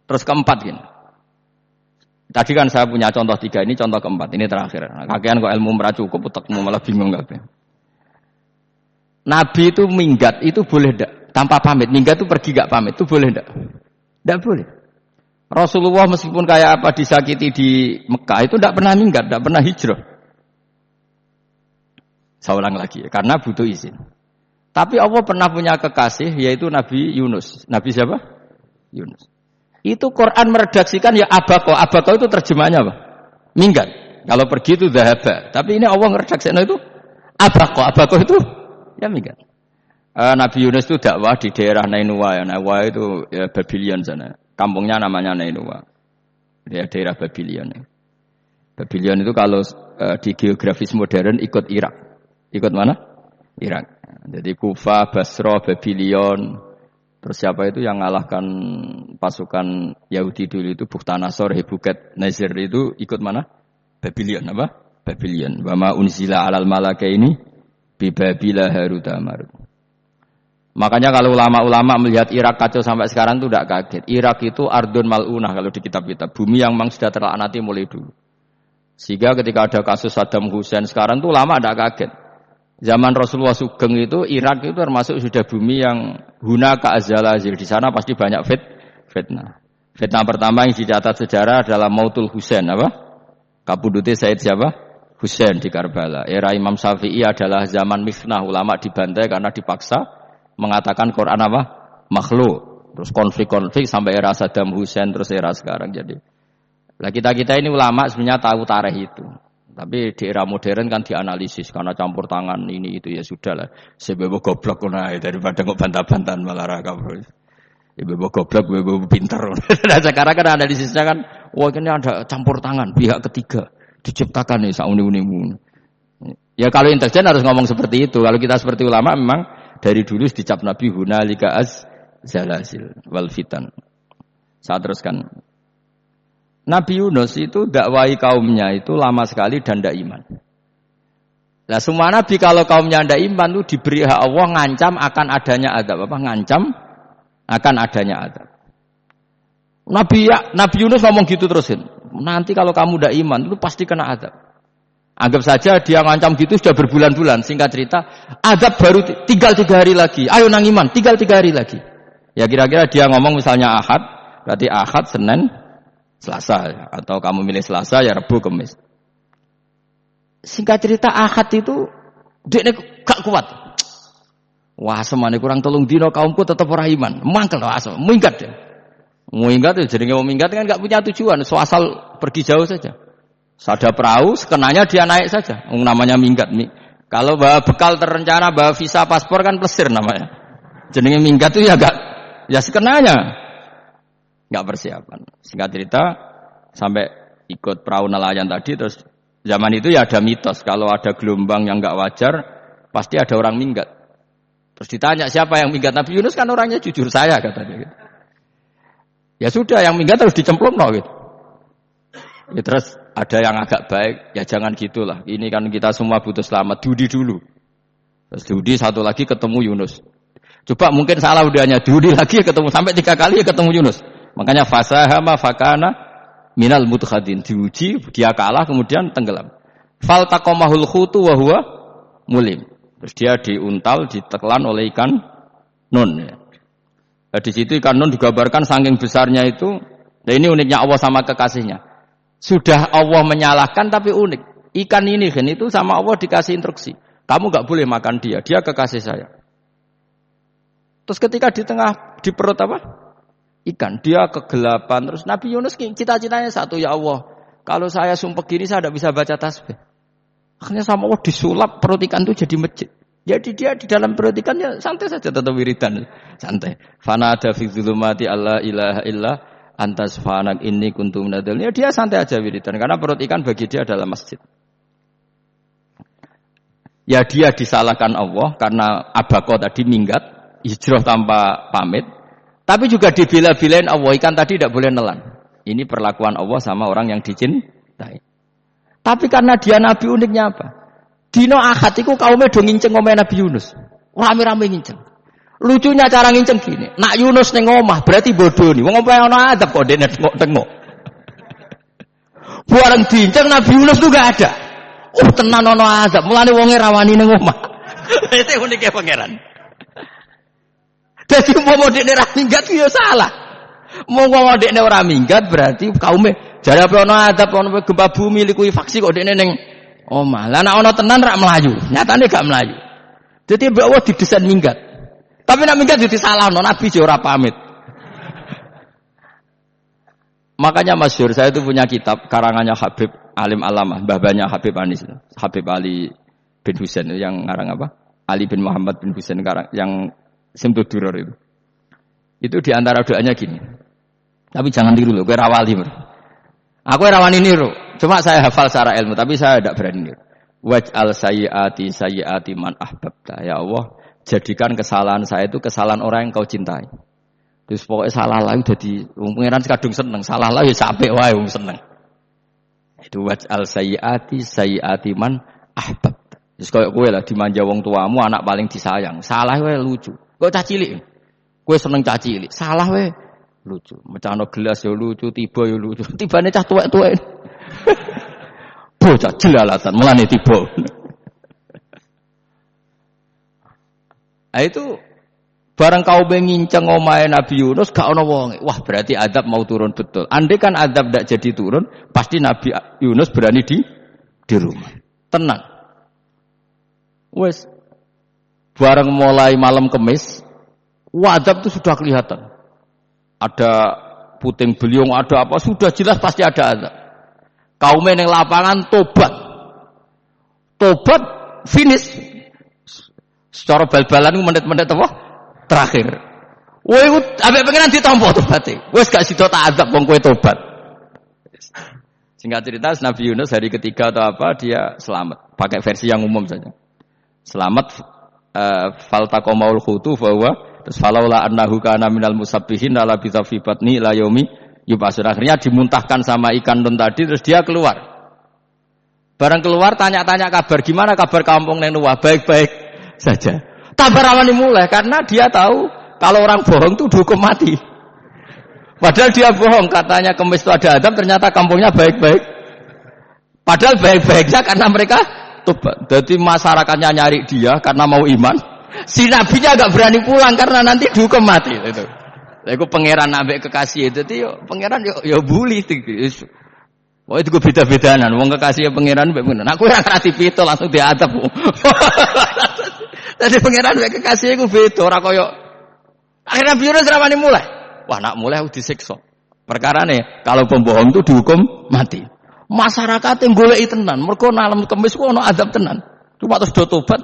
Terus keempat gini. Tadi kan saya punya contoh 3, ini contoh keempat, ini terakhir. Nah, kakean kok ilmu ora cukup utekmu malah bingung kabeh. Nabi itu minggat itu boleh enggak? Tanpa pamit. Minggat itu pergi enggak pamit itu boleh enggak? Enggak boleh. Rasulullah meskipun kayak apa disakiti di Mekah itu enggak pernah minggat, enggak pernah hijrah. Saya ulang lagi karena butuh izin. Tapi Allah pernah punya kekasih yaitu Nabi Yunus. Nabi siapa? Yunus. Itu Quran meredaksikan ya abako. Abako itu terjemahnya apa? Minggat. Kalau pergi itu dhahaba. Tapi ini Allah meredaksikan itu abako. Abako itu ya minggat. Nabi Yunus itu dakwah di daerah Nainua. Ya. Nainua itu ya, Babylon sana. Kampungnya namanya Nainua. Ya, daerah Babylon. Ya. Babylon itu kalau di geografis modern ikut Irak. Ikut mana? Irak. Jadi Kufa, Basra, Babylon. Terus siapa itu yang ngalahkan pasukan Yahudi dulu itu Bukhtanasor, Hebuket, Nazir itu ikut mana? Babylon apa? Babylon. Wa ma unzila 'alal malakaini bi Babila Harut Marut. Makanya kalau ulama-ulama melihat Irak kacau sampai sekarang itu tidak kaget. Irak itu ardun mal'unah kalau di kitab-kitab. Bumi yang memang sudah terlaknati mulai dulu. Sehingga ketika ada kasus Saddam Hussein sekarang itu ulama tidak kaget. Zaman Rasulullah Sugeng itu Irak itu termasuk sudah bumi yang hunaka azalazil. Di sana pasti banyak fitnah. Fitnah pertama yang dicatat sejarah adalah Mautul Husain apa? Kabudute Said siapa? Husain di Karbala. Era Imam Syafi'i adalah zaman mifnah, ulama dibantai karena dipaksa mengatakan Quran apa? Makhluk. Terus konflik-konflik sampai era Saddam Hussein terus era sekarang jadi. Lah kita ini ulama sebenarnya tahu tarikh itu. Tapi di era modern kan dianalisis karena campur tangan ini itu ya sudahlah. Sebebo goblok nae daripada kok bantah-bantahan malah ra kabur. Sebebo goblok, sebebo pinter. Nah sekarang kan analisisnya kan wah ini ada campur tangan pihak ketiga diciptakan nih sauni-unimu. Ya kalau intelijen harus ngomong seperti itu. Kalau kita seperti ulama memang dari dulu dicap Nabi hunalika az-zalazil wal fitan. Saya teruskan. Nabi Yunus itu dakwai kaumnya itu lama sekali dan tidak iman. Nah semua nabi kalau kaumnya tidak iman itu diberi hak Allah ngancam akan adanya azab. Apa? Ngancam akan adanya azab. Nabi Yunus ngomong gitu terusin. Nanti kalau kamu tidak iman itu pasti kena azab. Anggap saja dia ngancam gitu sudah berbulan-bulan. Singkat cerita, azab baru tinggal 3 hari lagi. Ayo nang iman, tinggal 3 hari lagi. Ya kira-kira dia ngomong misalnya Ahad, berarti Ahad, Senin, Selasa. Atau kamu milih Selasa, ya Rabu, Kamis. Singkat cerita Ahad itu dia gak kuat. Wah, semane kurang 3 dino kaumku tetap ora iman. Mangkel asem, minggat dia. Minggat ya jadi mau minggat kan gak punya tujuan, asal pergi jauh saja. Ada perahu, sekenanya dia naik saja. Namanya minggat. Kalau bawa bekal terencana, bawa visa, paspor kan plesir namanya. Jenenge minggat itu ya gak, ya sekenanya. Gak persiapan. Singkat cerita sampai ikut perahu nelayan tadi terus. Zaman itu ya ada mitos, kalau ada gelombang yang nggak wajar, pasti ada orang minggat. Terus ditanya siapa yang minggat, Nabi Yunus kan orangnya jujur saya katanya. Gitu. Ya sudah, yang minggat harus dicemplung gitu. Ya, terus ada yang agak baik, ya jangan gitulah. Ini kan kita semua butuh selamat, Dudi dulu. Terus Dudi satu lagi ketemu Yunus. Coba mungkin salah udahnya, Dudi lagi ketemu sampai 3 kali ya ketemu Yunus. Makanya fasahama fakana minal mudkhadin, diuji, dia kalah kemudian tenggelam. Fal taqamahul khutu wa huwa mulim. Terus dia diuntal, ditelan oleh ikan nun. Nah, di situ ikan nun digambarkan saking besarnya itu. Nah ini uniknya Allah sama kekasihnya. Sudah Allah menyalahkan tapi unik. Ikan ini kan itu sama Allah dikasih instruksi. Kamu enggak boleh makan dia, dia kekasih saya. Terus ketika di tengah di perut apa? Ikan, dia kegelapan. Terus Nabi Yunus cita-citanya satu, ya Allah, kalau saya sumpah gini saya tidak bisa baca tasbih. Akhirnya sama Allah disulap perut ikan itu jadi masjid. Jadi dia di dalam perut ikan ya santai saja tetap wiridan, santai. Fana ada fi dzulumati alla ilaha illa anta subhanak inni kuntu minadz dzalimin. Ya dia santai aja wiridan karena perut ikan bagi dia adalah masjid. Ya dia disalahkan Allah karena abaqah tadi minggat, hijrah tanpa pamit. Tapi juga dibela-belain Allah, ikan tadi tidak boleh nelan. Ini perlakuan Allah sama orang yang dicintai. Tapi karena dia Nabi uniknya apa? Dino Ahad itu kaumnya do nginceng omah Nabi Yunus. Rame-rame nginceng. Lucunya cara nginceng gini. Nak Yunus ning omah berarti bodoh nih. Wong omah ana adab kok dene tengok-tengok. Bareng diinceng Nabi Yunus tuh gak ada. Tenan ana adab. Mulane wonge rawani ning omah. Itu uniknya pangeran. Jadi mau dekne ora minggat ya salah. Mau dekne ora minggat berarti kaume jare apa ana adab ana gempa bumi likui faksi kok dekne ning omah. Lah nek ana tenan rak melayu, nyatane gak melayu. Jadi mbok Allah didesain minggat. Tapi nek minggat jadi salahno Nabi je ora pamit. Makanya masyhur saya itu punya kitab karangannya Habib Alim Alamah, mbah-mbahnya Habib Anis, Habib Ali bin Husain yang ngarang apa? Ali bin Muhammad bin Husain ngarang yang Simtud Duror itu. Itu diantara doanya gini. Tapi jangan tiru loh, gue rawali. Aku rawani niru. Cuma saya hafal secara ilmu, tapi saya tidak berani niru. Waj'al sayyiati man ahbabta. Ya Allah, jadikan kesalahan saya itu kesalahan orang yang kau cintai. Terus pokoknya salah lah udah di pengiran kadung seneng, salah lah ya capek wae wong seneng. Itu waj'al sayyiati man ahbabta. Terus koyo kowe lah dimanja wong tuamu, anak paling disayang. Salah wae lucu. Kok cah cilik? Kowe seneng cah cilik. Salah wae lucu. Mecahno gelas ya lucu, tiba ya lucu. Tibane cah tuwek-tuwek. Bocah jelalatan, mulane tiba. Nah itu barang kau nginceng omahe Nabi Yunus gak ana wonge. Wah, berarti adab mau turun betul. Andai kan adab ndak jadi turun, pasti Nabi Yunus berani di rumah. Tenang. Wes barang mulai malam Kamis, adab itu sudah kelihatan. Ada puting beliung, ada apa, sudah jelas pasti ada adab. Kaumnya yang lapangan tobat, finish. Secara bal-balan menit-menit apa? Terakhir. Woi, ambek pengenan ditampa tobaté. Wes gak sida tak adab wong kowe tobat. Singkat cerita Nabi Yunus hari ketiga atau apa dia selamat. Pakai versi yang umum saja. Selamat faltaqamaul khutu bahwa terus falaula annahu kana minal musabbihin la bi fi batni la yaumi yub'atsun. Akhirnya dimuntahkan sama ikan nun tadi terus dia keluar. Barang keluar tanya-tanya kabar gimana kabar kampung neng Nuwah baik-baik saja. Kabar awani mulai karena dia tahu kalau orang bohong itu dihukum mati. Padahal dia bohong, katanya kemis itu ada adab, ternyata kampungnya baik-baik. Padahal baik-baiknya karena mereka tobat. Jadi masyarakatnya nyari dia karena mau iman. Si nabinya agak berani pulang karena nanti dihukum mati. Itu. Itu pangeran ambek kekasih itu, pangeran yo bully. Wah itu beda-bedaan. Wong kekasih pangeran ambek pangeran. Aku yang ngerti pito langsung diadab. Jadi pangeran ambek kekasih itu beda. Orang koyo. Akhirnya biru seramani mulai. Wah nak mulai disiksa. Perkara nih kalau pembohong itu dihukum mati. Masyarakat yang goleki tenan, mergo nalem kemis ku ono azab tenan. Cuma terus do tobat.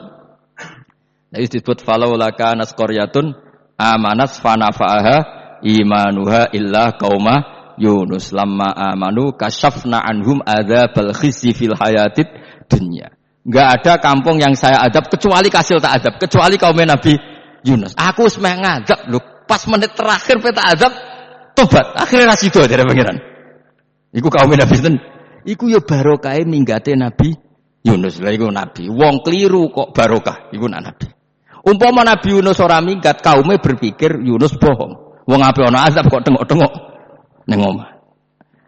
Nah disebut falaula kana qaryatun amanat fanafa'aha imanuha illa qauma Yunus lamma amanu kasyafna anhum adzabal khizyi fil hayatid dunya. Enggak ada kampung yang saya adab kecuali kasil tak adab, kecuali kaum Nabi Yunus. Aku wis meh ngadab lho. Pas menit terakhir peta azab tobat akhirnya rasido dari pangeran. Iku kaum Nabi sinten? Iku ya barokah minggate Nabi Yunus. Lah iku nabi. Wong keliru kok barokah iku nabi. Umpama Nabi Yunus ora minggat kaume berpikir Yunus bohong. Wong ape ana azab kok tengok-tengok ning omah.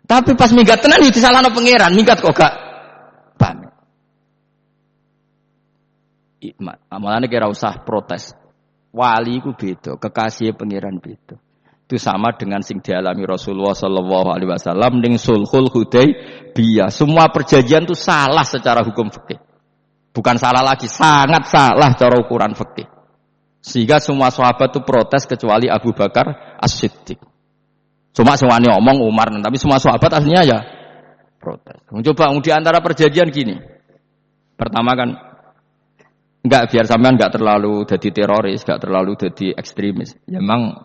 Tapi pas minggat tenan yo disalahno pangeran, minggat kok gak pamit. Amalane kira usah protes. Wali itu beda, kekasih pangeran beda. Itu sama dengan sing dialami Rasulullah sallallahu alaihi wasallam ning Sulhul Hudaybiyah. Semua perjanjian itu salah secara hukum fikih. Bukan salah lagi, sangat salah cara ukuran fikih. Sehingga semua sahabat itu protes kecuali Abu Bakar As-Siddiq. Cuma semuanya ngomong Umar, tapi semua sahabat aslinya ya protes. Coba di antara perjanjian gini. Pertama kan enggak biar sampean enggak terlalu jadi teroris, enggak terlalu jadi ekstremis. Ya memang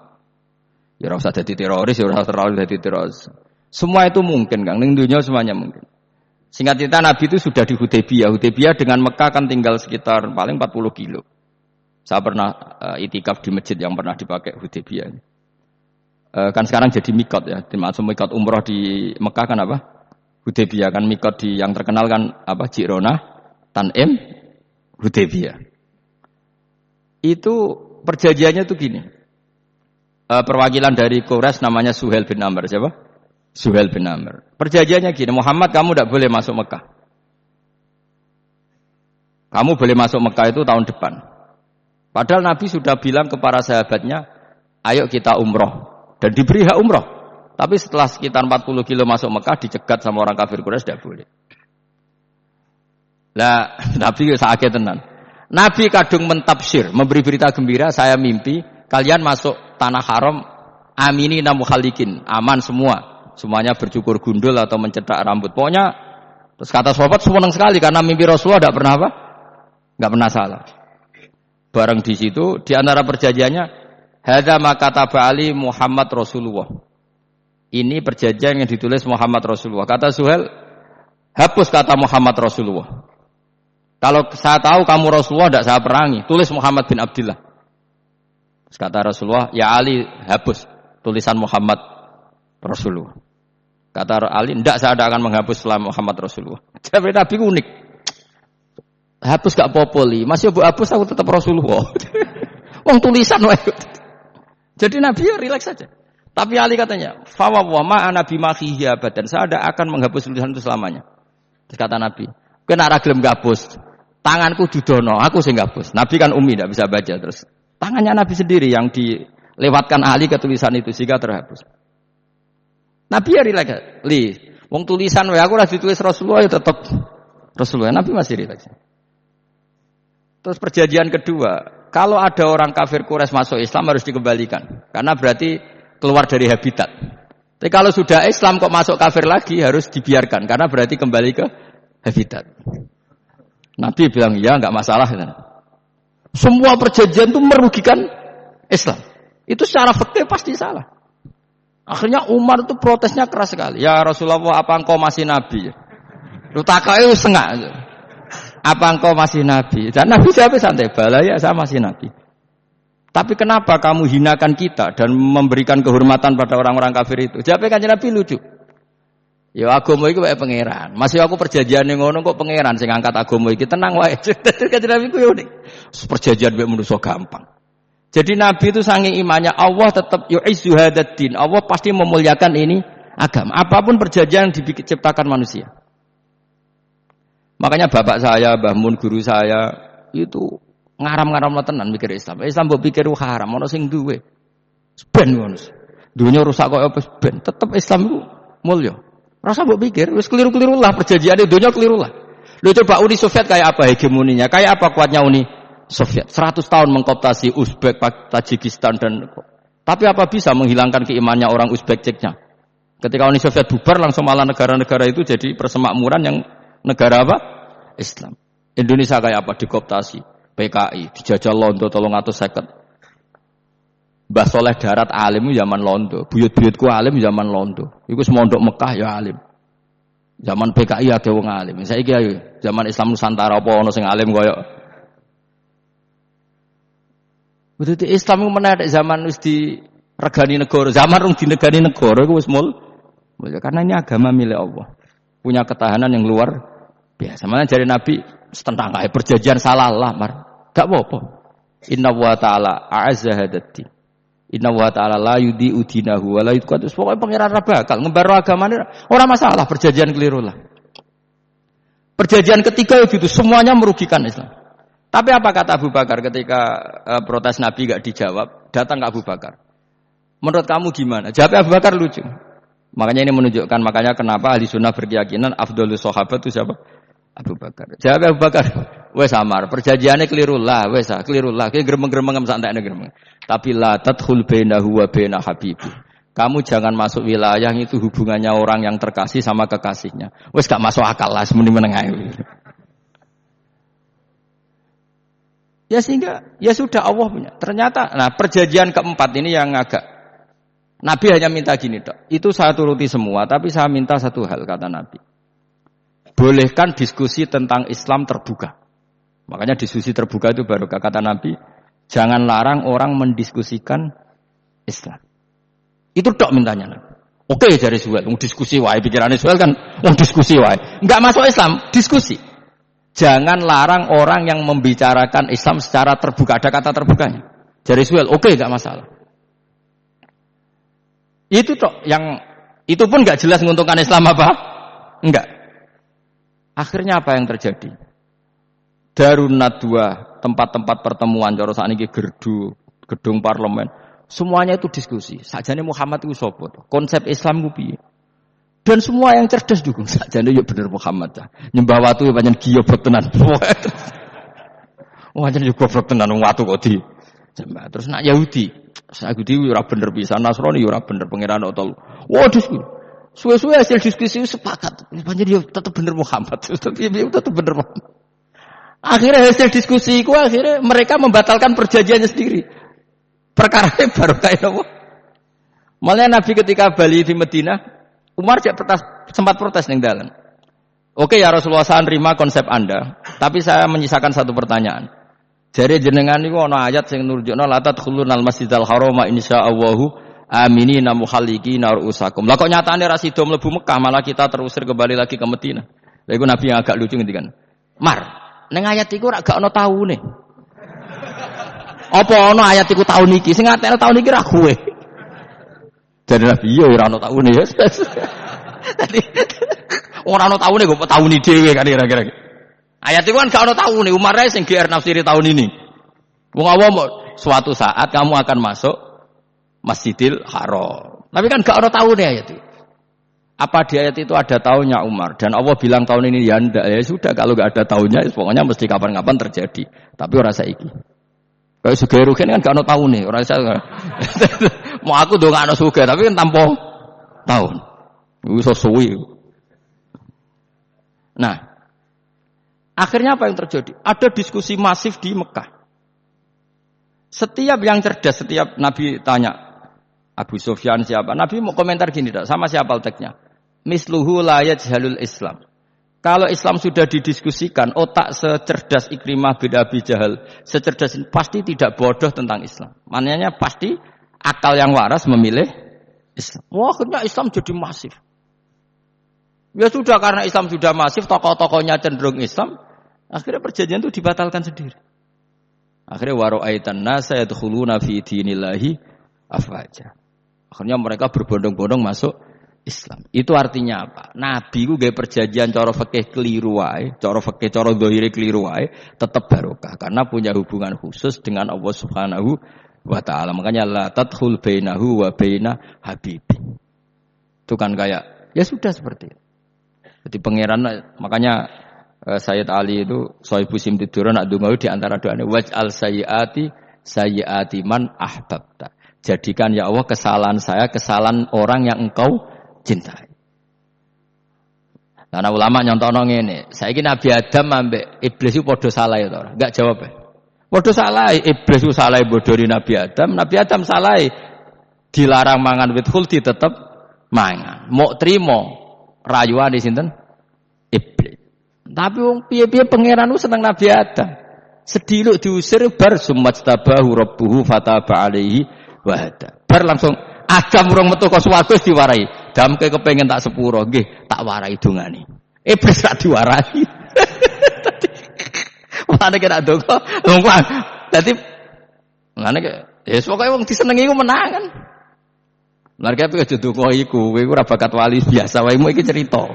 ya ora usah jadi teroris, ya ora terlalu jadi teroris. Semua itu mungkin, Kang. Ning dunia semuanya mungkin. Singkat cerita Nabi itu sudah di Hudaybiyah. Hudaybiyah dengan Mekah kan tinggal sekitar paling 40 kilo. Saya pernah itikaf di masjid yang pernah dipakai Hudaybiyah. Kan sekarang jadi mikot ya. Dimaksud mikot umroh di Mekah kan apa? Hudaybiyah kan mikot di yang terkenal kan apa? Jirona, Tanim, Hudaybiyah. Itu perjanjiannya tuh gini. Perwakilan dari Quraisy namanya Suhail bin Amr. Siapa? Suhail bin Amr. Perjanjiannya gini, Muhammad kamu tidak boleh masuk Mekah. Kamu boleh masuk Mekah itu tahun depan. Padahal Nabi sudah bilang kepada sahabatnya, ayo kita umroh. Dan diberi hak umroh. Tapi setelah sekitar 40 kilo masuk Mekah, dicegat sama orang kafir Quraisy, tidak boleh. Lah, Nabi sakit tenan. Nabi kadung mentafsir, memberi berita gembira, saya mimpi kalian masuk tanah haram amini namukhalikin, aman semua. Semuanya bercukur gundul atau mencetak rambut. Pokoknya terus kata sahabat senang sekali karena mimpi Rasulullah tidak pernah apa? Enggak pernah salah. Bareng di situ di antara perjanjiannya hadza ma kataba ali Muhammad Rasulullah. Ini perjanjian yang ditulis Muhammad Rasulullah. Kata Suhail, hapus kata Muhammad Rasulullah. Kalau saya tahu kamu Rasulullah tidak saya perangi, tulis Muhammad bin Abdullah. Terus kata Rasulullah, ya Ali hapus tulisan Muhammad Rasulullah. Kata Ali, tidak saya tidak akan menghapus setelah Muhammad Rasulullah. Jadi Nabi unik. Hapus gak popoli, masih bu hapus aku tetap Rasulullah. Wong tulisan wae. Jadi Nabi ya rileks saja. Tapi Ali katanya, fawwah ma ana bimakhihi abadan. Saya tidak akan menghapus tulisan itu selamanya. Terus kata Nabi, kowe nek ora gelem ngapus, tanganku dudono, aku sing ngapus. Nabi kan umi tidak bisa baca terus. Tangannya Nabi sendiri yang dilewatkan Ali ke tulisan itu sehingga terhapus. Nabi ya rileks. Wong tulisan wae aku ora ditulis Rasulullah ya tetap Rasulullah. Nabi masih rileks. Terus perjanjian kedua, kalau ada orang kafir Quraisy masuk Islam harus dikembalikan. Karena berarti keluar dari habitat. Tapi kalau sudah Islam kok masuk kafir lagi harus dibiarkan. Karena berarti kembali ke habitat. Nabi bilang, ya enggak masalah. Semua perjanjian itu merugikan Islam. Itu secara fikih pasti salah. Akhirnya Umar itu protesnya keras sekali. Ya Rasulullah, apa engkau masih nabi? Lu takoke sengak. Apa engkau masih nabi? Dan Nabi jawab santai, bala ya saya masih nabi. Tapi kenapa kamu hinakan kita dan memberikan kehormatan pada orang-orang kafir itu? Jawabnya Kanjeng Nabi lucu. Ya agama iki wae pangeran. Masih aku perjanjian ngono kok pangeran sing ngangkat agama iki tenang wae. Kanjeng Nabi ku unik. Perjanjian mek manusa gampang. Jadi Nabi itu saking imannya Allah tetap yu'izzu hadzal-din. Allah pasti memuliakan ini agama. Apapun perjanjian yang diciptakan manusia. Makanya bapak saya, Mbah Mun guru saya itu ngaram-ngaram tenan mikir Islam. Islam mbok pikir haram, ana sing duwe. Ben ngono. Dunya rusak kok apa ben. Tetep Islam itu mulya. Rasa mbok pikir wis keliru-keliru lah perjanjiane dunya keliru lah. Lho coba Uni Soviet kayak apa hegemoninya? Kayak apa kuatnya Uni Soviet? 100 tahun mengkooptasi Uzbek, Tajikistan dan tapi apa bisa menghilangkan keimannya orang Uzbek Ceknya? Ketika Uni Soviet bubar langsung malah negara-negara itu jadi persemakmuran yang negara apa? Islam. Indonesia kayak apa? Dikooptasi. PKI, dijajah Londo 350. Mbah Soleh Darat alim zaman Londo. Buyut-buyutku alim zaman Londo. Iku semondok Mekah ya alim. Zaman PKI ada wong alim. Saiki ayo zaman Islam Nusantara apa ono sing alim koyo. Berarti Islam itu menarik zaman wis diregani negara. Zaman rung dinegani negara iku wis mul. Karena ini agama milik Allah. Punya ketahanan yang luar biasa. Mana dari Nabi tentang kayak perjanjian salah lamar. Gak apa-apa. Inna wa ta'ala a'azza hadati. Inna wa ta'ala la yudi'u dinahu wa la yudqatus. Pokoknya pangeran bakal ngebaro agamanya. Orang masalah perjanjian keliru lah. Perjanjian ketiga itu semuanya merugikan Islam. Tapi apa kata Abu Bakar ketika protes Nabi gak dijawab? Datang ke Abu Bakar. Menurut kamu gimana? Jawabnya Abu Bakar lucu. Makanya ini menunjukkan makanya kenapa ahli sunnah berkeyakinan afdhalus sahabat itu siapa? Abu Bakar. Jawab Abu Bakar, wes samar, perjanjiannya keliru lah, wes keliru lah. Kayak gremeng-gremeng santai gremeng. Tapi la tadkhul bainahu wa baina habibi. Kamu jangan masuk wilayah itu hubungannya orang yang terkasih sama kekasihnya. Wes gak masuk akal lah semuni menengae. Ya sehingga ya sudah Allah punya. Ternyata nah perjanjian keempat ini yang agak Nabi hanya minta gini, Dok. Itu saya turuti semua, tapi saya minta satu hal, kata Nabi. Bolehkan diskusi tentang Islam terbuka. Makanya diskusi terbuka itu baru kata Nabi, jangan larang orang mendiskusikan Islam. Itu Dok mintanya Nabi. Oke, jadi Suhail, diskusi wae, pikirannya Suhail kan, diskusi wae. Enggak masuk Islam, diskusi. Jangan larang orang yang membicarakan Islam secara terbuka, ada kata terbukanya. Jadi Suhail, oke, enggak masalah. Itu toh yang itu pun enggak jelas menguntungkan Islam apa? Enggak. Akhirnya apa yang terjadi? Darun Nadwa, tempat-tempat pertemuan cara sakniki gerdu, gedung parlemen, semuanya itu diskusi. Sakjane Muhammad itu sapa? Konsep Islam ku piye? Dan semua yang cerdas dukung. Sakjane yo bener Muhammad ta. Nyembah watu pancen goblok tenan. Wah, pancen yo goblok tenan wong watu kok di. Terus nak Yahudi ora bener pisan, Nasrani ora bener pangeran tol. Waduh. Suwe-suwe hasil diskusi sepakat. Pancen yo tetep bener Muhammad. Tetep bener Muhammad. Akhirnya hasil diskusi itu akhirnya mereka membatalkan perjanjiannya sendiri. Perkara baru kayak apa? Malah Nabi ketika balik di Madinah, Umar sempat protes ning dalan. Oke ya Rasulullah, saya nerima konsep Anda, tapi saya menyisakan satu pertanyaan. Jare jenengan niku ana ayat sing nunjukna la tadkhulunal masjidal harama insyaallahu aminina muhallikina ru'usakum. Lah kok nyatane ra sida mlebu Mekah, malah kita terusir kembali lagi ke Madinah. Lha iku Nabi yang agak lucu ngendikan. Mar, ning ayat iku ora gak ana taune. Apa ana ayat iku taun iki? Sing ngatene taun iki ra kowe. Jadi Nabi yo ora ana taune ya. Tadi ora ana taune kok tauni dhewe kan kira-kira. Ayat itu kan gak ada tahun nih, Umar sing GR nafsiri tahun ini. Wong awam suatu saat kamu akan masuk Masjidil Haram. Tapi kan gak ada tahun nih ayat itu. Apa di ayat itu ada tahunnya Umar? Dan Allah bilang tahun ini ya ndak, ya sudah kalau gak ada tahunnya, pokoknya mesti kapan-kapan terjadi. Tapi ora saiki. Kayak sugih rugen kan gak ada tahun nih, ora saya. Mau aku dong gak ada sugih, tapi kan tanpa tahun. Iku suwi. Nah, akhirnya apa yang terjadi? Ada diskusi masif di Mekah. Setiap yang cerdas, setiap Nabi tanya, Abu Sufyan siapa? Nabi mau komentar gini, sama siapa teksnya? Misluhu la yajhalul Islam. Kalau Islam sudah didiskusikan, otak secerdas Ikrimah bin Abi Jahal, secerdas ini pasti tidak bodoh tentang Islam. Maknanya pasti akal yang waras memilih Islam. Wah, akhirnya Islam jadi masif. Ya sudah, karena Islam sudah masif, tokoh-tokohnya cenderung Islam, akhirnya perjanjian itu dibatalkan sendiri. Akhirnya waro'aitan nasa yadkhuluna fi dinillahi afwaja. Akhirnya mereka berbondong-bondong masuk Islam. Itu artinya apa? Nabi ku gawe perjanjian cara fikih keliru wae, cara fikih cara zahire keliru wae, tetap barokah karena punya hubungan khusus dengan Allah Subhanahu wa taala. Makanya la tadkhul bainahu wa baina habibi. Itu kan kayak ya sudah seperti itu. Jadi pangeran makanya Sayyid Ali itu Sohibu Simtidur nak donga di antara doanya waj'al sayyiati man ahbabta. Jadikan ya Allah kesalahan saya kesalahan orang yang engkau cintai. Karena ulama nyontono ngene, saiki Nabi Adam ambek iblis itu padha salah to ora? Enggak jawab. Padha salah, iblis itu salah bodoni Nabi Adam salah dilarang mangan wit khuldi tetep mangan. Mok trimo rayuane sinten? Iblis. Tapi wong piye-piye pangeran seneng Nabi Adam. Sediluk diusir bar sumajtabahu rabbuhu fataba alaihi wa hada. Bar langsung Adam urung metu ka swarga wis diwarai. Damke kepengin tak sepuro, nggih, tak warai dongane. Iblis tak diwarai. Mane kena donga, ngomong. Dadi ngene ya pokoke wong disenengi ku menang kan. Lah kaya aja donga iku, kowe ora bakat wali biasa wae iki cerita.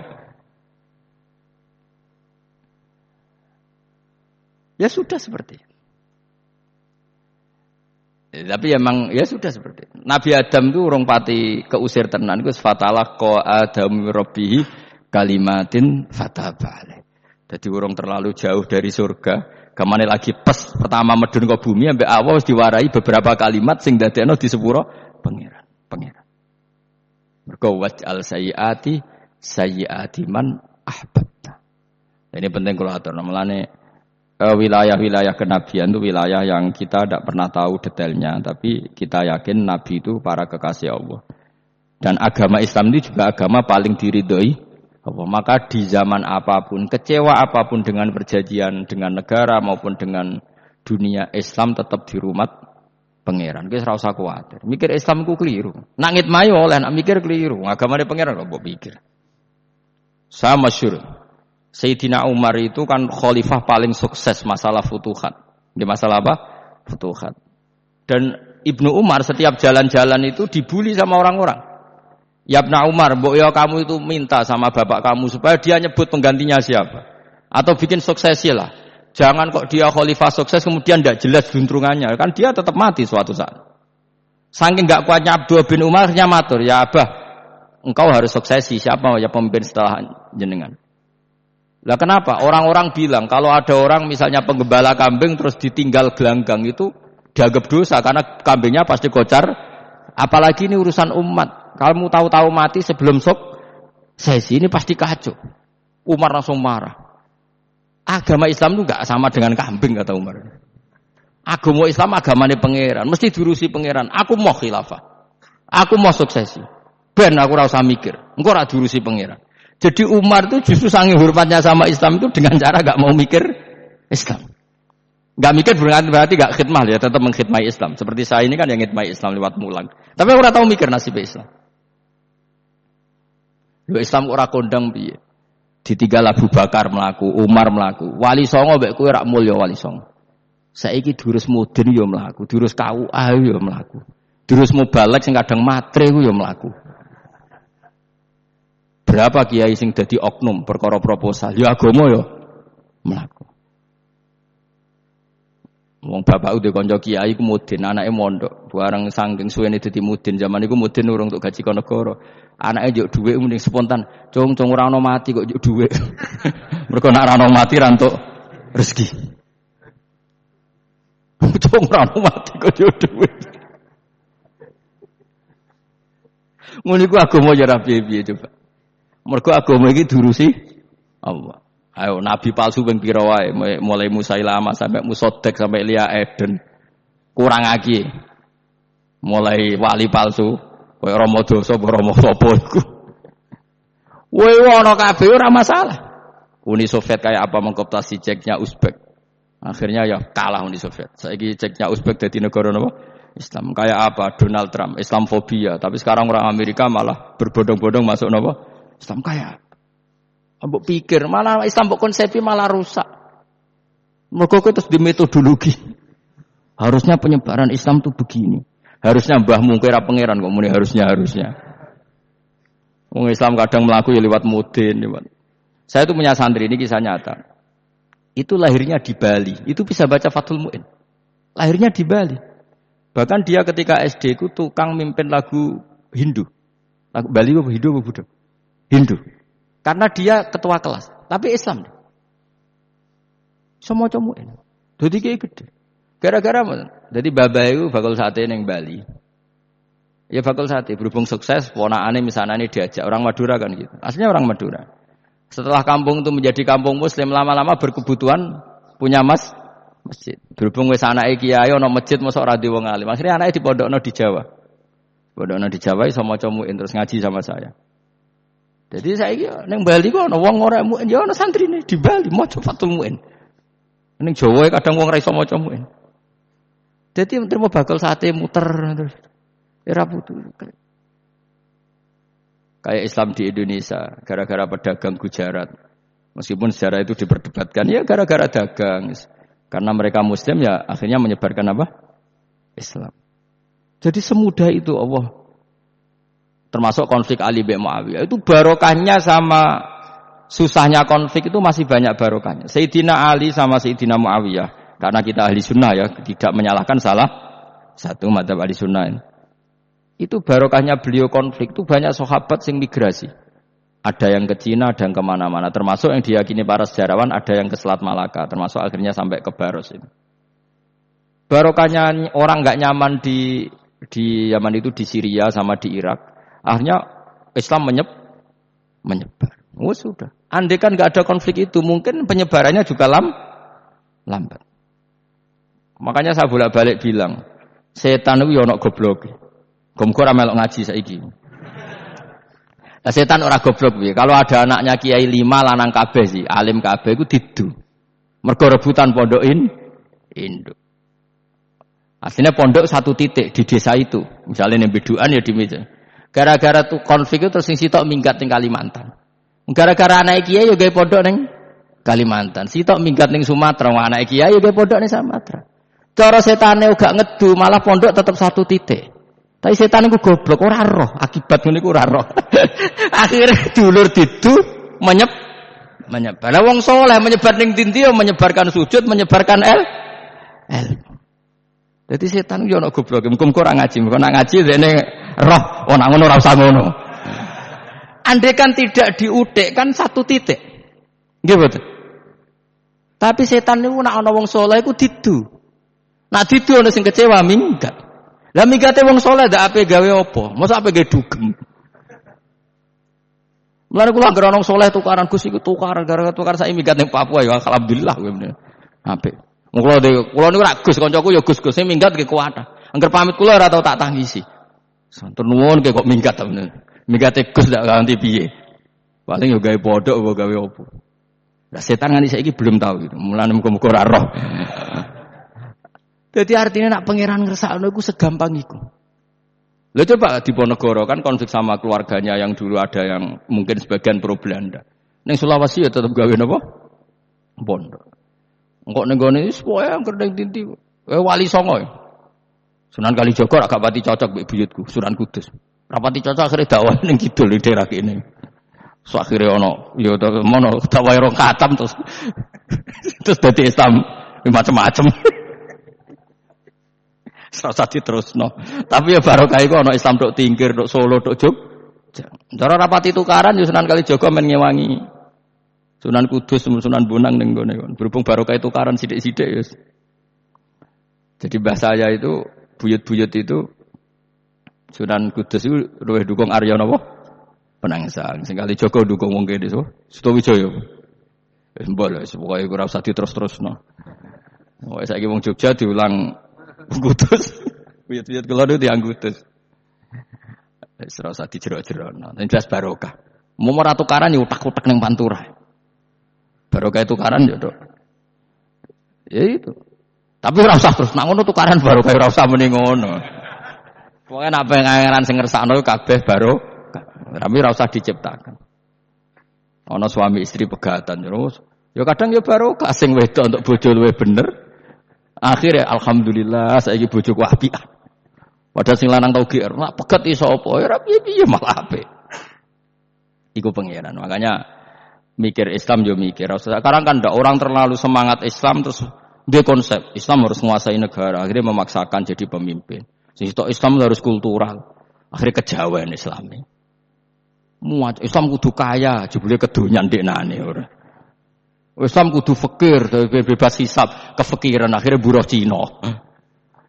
Ya sudah seperti itu. Tapi emang ya sudah seperti itu. Nabi Adam itu urung pati keusir tenan iku fatalah qa Adam rabbihi kalimatin fatabale. Jadi urung terlalu jauh dari surga, kemana lagi pas pertama medun ke bumi ambek Allah wis diwarai beberapa kalimat sing dadekno di sepuro pangeran. Mergo waj'al sayyiati man ahbabta. Ini penting kalau atur namanya wilayah-wilayah kenabian itu wilayah yang kita tidak pernah tahu detailnya, tapi kita yakin Nabi itu para kekasih Allah. Dan agama Islam ini juga agama paling diridhoi Allah. Maka di zaman apapun, kecewa apapun dengan perjanjian dengan negara maupun dengan dunia, Islam tetap dirumat pangeran. Kita ora usah kuwatir. Mikir Islam ku keliru. Nak ngitmai oleh nak mikir keliru. Agama ini pangeran kok pikir. Sama masyhur. Sayyidina Umar itu kan khalifah paling sukses masalah futuhat. Di masalah apa? Futuhat. Dan Ibnu Umar setiap jalan-jalan itu dibully sama orang-orang. Ya Ibnu Umar, mbok ya kamu itu minta sama bapak kamu supaya dia nyebut penggantinya siapa. Atau bikin suksesi lah. Jangan kok dia khalifah sukses kemudian tidak jelas juntrungannya. Kan dia tetap mati suatu saat. Saking enggak kuatnya Abdullah bin Umar nya matur, ya Abah, engkau harus suksesi. Siapa ya pemimpin setelah jenengan? Lah kenapa? Orang-orang bilang kalau ada orang misalnya penggembala kambing terus ditinggal gelanggang itu dianggap dosa karena kambingnya pasti kocar. Apalagi ini urusan umat. Kamu tahu-tahu mati sebelum sesi ini pasti kacau. Umar langsung marah. Agama Islam itu enggak sama dengan kambing kata Umar. Agama Islam agamane pangeran, mesti diurusi pangeran. Aku mau khilafah. Aku mau suksesi. Ben aku ora usah mikir. Engko ora diurusi pangeran. Jadi Umar itu justru saking hormatnya sama Islam itu dengan cara gak mau mikir Islam. Gak mikir berarti gak khidmah ya, tetap mengkhidmati Islam. Seperti saya ini kan yang khidmati Islam lewat mulang. Tapi aku ora tahu mikir nasib Islam. Lho Islam ora kondang piye. Ditinggal Abu Bakar mlaku, Umar mlaku. Wali songo mbek kowe rak mulya wali songo. Saiki durus mudin yo mlaku, durus KUA yo mlaku. Durus mubalek sing kadang matre ku yo mlaku. Berapa kiai sing dadi oknum perkara proposal? Ya agama ya mlaku. Wong bapak udah kanca kiai ku mudin, anake mondok. Bareng saking suwene dadi mudin, zaman iku mudin urung untuk gaji negara. Anake njuk dhuwit mending spontan. Cung ora ono mati kok njuk dhuwit. Mergo nek ora ono mati ra entuk rezeki. Cung ora ono mati kok njuk dhuwit. Ngono iku agama ya ra piye-piye coba. Mergo agama iki diurusi Allah. Ayo nabi palsu ping pira wae, mulai Musailama sampai Musaddaq sampai Lia Eden. Kurang lagi. Mulai wali palsu Kaya Rama dosa apa Rama sapa iku. Kowe ana kabeh ora masalah. Uni Soviet kayak apa mengkooptasi Ceknya Uzbek. Akhirnya ya kalah Uni Soviet. Saiki Ceknya Uzbek dadi negara napa? Islam. Kayak apa? Donald Trump, Islamfobia. Tapi sekarang orang Amerika malah berbondong-bondong masuk napa? Islam kayak. Mbok pikir malah Islam mbok konsepi malah rusak. Mergo terus di metodologi. Harusnya penyebaran Islam tuh begini. Harusnya mbahmu kira pangeran kok muni harusnya. Wong Islam kadang melaku ya lewat mudin, lewat. Saya itu punya santri, ini kisah nyata. Itu lahirnya di Bali. Itu bisa baca Fathul Mu'in. Lahirnya di Bali. Bahkan dia ketika SD itu tukang mimpin lagu Hindu. Lagu Bali apa Hindu apa Buddha? Hindu. Karena dia ketua kelas. Tapi Islam. Semua Mu'in. Jadi kayak gede. Gara-gara jadi babah itu bakul sate yang Bali. Ya bakul sate. Berhubung sukses, ponakane misalnya ini diajak. Orang Madura kan gitu. Aslinya orang Madura. Setelah kampung itu menjadi kampung muslim, lama-lama berkebutuhan punya masjid. Berhubung wis anake kiai ana masjid mosok ora di wong alim. Akhirnya anake dipondokno di Jawa. Pondokno di Jawa iso maca muin terus ngaji sama saya. Jadi saiki ning Bali kok ana wong ora muin, ya ana santrine di Bali maca Fathul Muin. Ning Jawa kadang wong ora iso maca muin. Dadi terima bakal sate muter terus. Ora putu. Kayak Islam di Indonesia, gara-gara pedagang Gujarat. Meskipun sejarah itu diperdebatkan, ya gara-gara dagang. Karena mereka Muslim, ya akhirnya menyebarkan apa? Islam. Jadi semudah itu Allah. Termasuk konflik Ali bin Muawiyah. Itu barokahnya sama susahnya konflik itu masih banyak barokahnya. Sayyidina Ali sama Sayyidina Muawiyah. Karena kita ahli sunnah ya, tidak menyalahkan salah satu madzhab ahli sunnah ini. Itu barokahnya beliau konflik itu banyak sahabat yang migrasi. Ada yang ke Cina, ada yang kemana-mana. Termasuk yang diyakini para sejarawan ada yang ke Selat Malaka. Termasuk akhirnya sampai ke Baros ini. Barokahnya orang nggak nyaman di Yaman itu di Syria sama di Irak. Akhirnya Islam menyebar. Oh sudah. Andai kan nggak ada konflik itu, mungkin penyebarannya juga lambat. Makanya saya bolak-balik bilang, setan itu ono goblok. Gomkor melok ngaji saiki. Lah setan ora goblok piye? Kalau ada anaknya kiai 5 lanang kabeh sih, alim kabeh iku didu. Mergo rebutan pondokin induk. Aslinya pondok satu titik di desa itu. Misalnya ning Beduan ya di meja. Gara-gara tuh konflik itu terus sing sitok minggat ning Kalimantan. Gara-gara anak kiai ya gawe pondok ning Kalimantan. Sitok minggat ning Sumatera, anak kiai ya gawe pondok ning Sumatera. Cara setane uga ngedu, malah pondok tetap satu titik. Tapi setan itu goblok, ora roh. Akibat ngene iku ora roh. Akhirnya dulur didu menyebar. Lah wong saleh menyebar ning ndi menyebarkan sujud, menyebarkan ilmu. Jadi setan yo ana goblok. Muga-muga ora ngaji, muga nak ngaji dene roh. Oh nak ngono ora usah ngono. Andai kan tidak diudik kan satu titik. Nggih betul. Tapi setan niku nak ana wong saleh iku didu. Nak didu ana sing kecewa minggat. Lah migate wong saleh ndak ape gawe apa? Mosok ape gawe dugem. Mulane kula anggere wong saleh tukaran Gus iku tukaran gara-gara tukar saiki migat ning Papua ya alhamdulillah kowe meneh. Apik. Wong kula niku ra Gus kancaku ya Gus-Gus sing minggat ge kuwat. Angger pamit kula ora tau tak tangisi. Santur nuwun ge kok minggat ta meneh. Mingate Gus ndak ganti piye. Paling yo gawe podok apa gawe apa. Lah setan nganti saiki belum tahu gitu. Mulane muga-muga ora roh. Jadi artinya nak pangeran ngersakno iku segampang iku. Lha coba di Ponegoro kan konflik sama keluarganya yang dulu ada yang mungkin sebagian pro Belanda. Ning Sulawesi ya tetep gawe napa? Pondok. Engko ning gone wis pokoke angger ning tinti. Wali Songo. Sunan Kalijaga agak pati cocok mbek buyutku, Sunan Kudus. Rapati cocok akhire dakwah ning kidul ning daerah kene. So akhire ana ya mono dakwah rong katam terus dadi Islam macam-macam. Serasa diterusno. Tapi ya barokah iku ana Islam tok Tingkir, tok Solo, tok Jogja. Cara rapati tukaran yo Sunan Kalijaga men ngewangi. Sunan Kudus, Sunan Bonang ning gone. Berhubung barokah tukaran sithik-sithik ya. Jadi bahasa saya itu buyut-buyut itu Sunan Kudus itu luwih dukung Arya napa? Penangsang. Sing Kalijaga dukung wong kene so. Sutawijaya. Wis mbok wis pokoke ora usah diterus-terusno. Wis saiki wong Jogja diulang Kudus, buyut-buyut kula niku tiyang Kudus. Wis ora usah dijero-jerono. Ning jelas barokah. Mau ora tukaran ya utak-utak ning pantura. Barokah tukaran ya, Dok. Ya itu. Tapi ora usah terus nak ngono tukaran barokah ora usah muni ngono. Pokoke nek pengen sing ngersakno kabeh barokah. Tapi ora usah diciptakan. Ana suami istri pegatan terus. Ya kadang ya barokah sing wedok untuk bojo luwih bener. Akhirnya alhamdulillah saiki bojoku apik. Padahal sing lanang tau GR, nak pegat iso apa? Ya ora piye-piye malah apik. Iku pangeran. Makanya mikir Islam yo mikir. Sekarang kan ndak orang terlalu semangat Islam terus dia konsep Islam harus menguasai negara, akhirnya memaksakan jadi pemimpin. Sehingga Islam harus kultural. Akhirnya kejawen Islami. Muat Islam kudu kaya, jebule kedonyan ndeknane ora. Islam kudu fakir, bebas hisab, kefikiran akhirnya buruh Cina.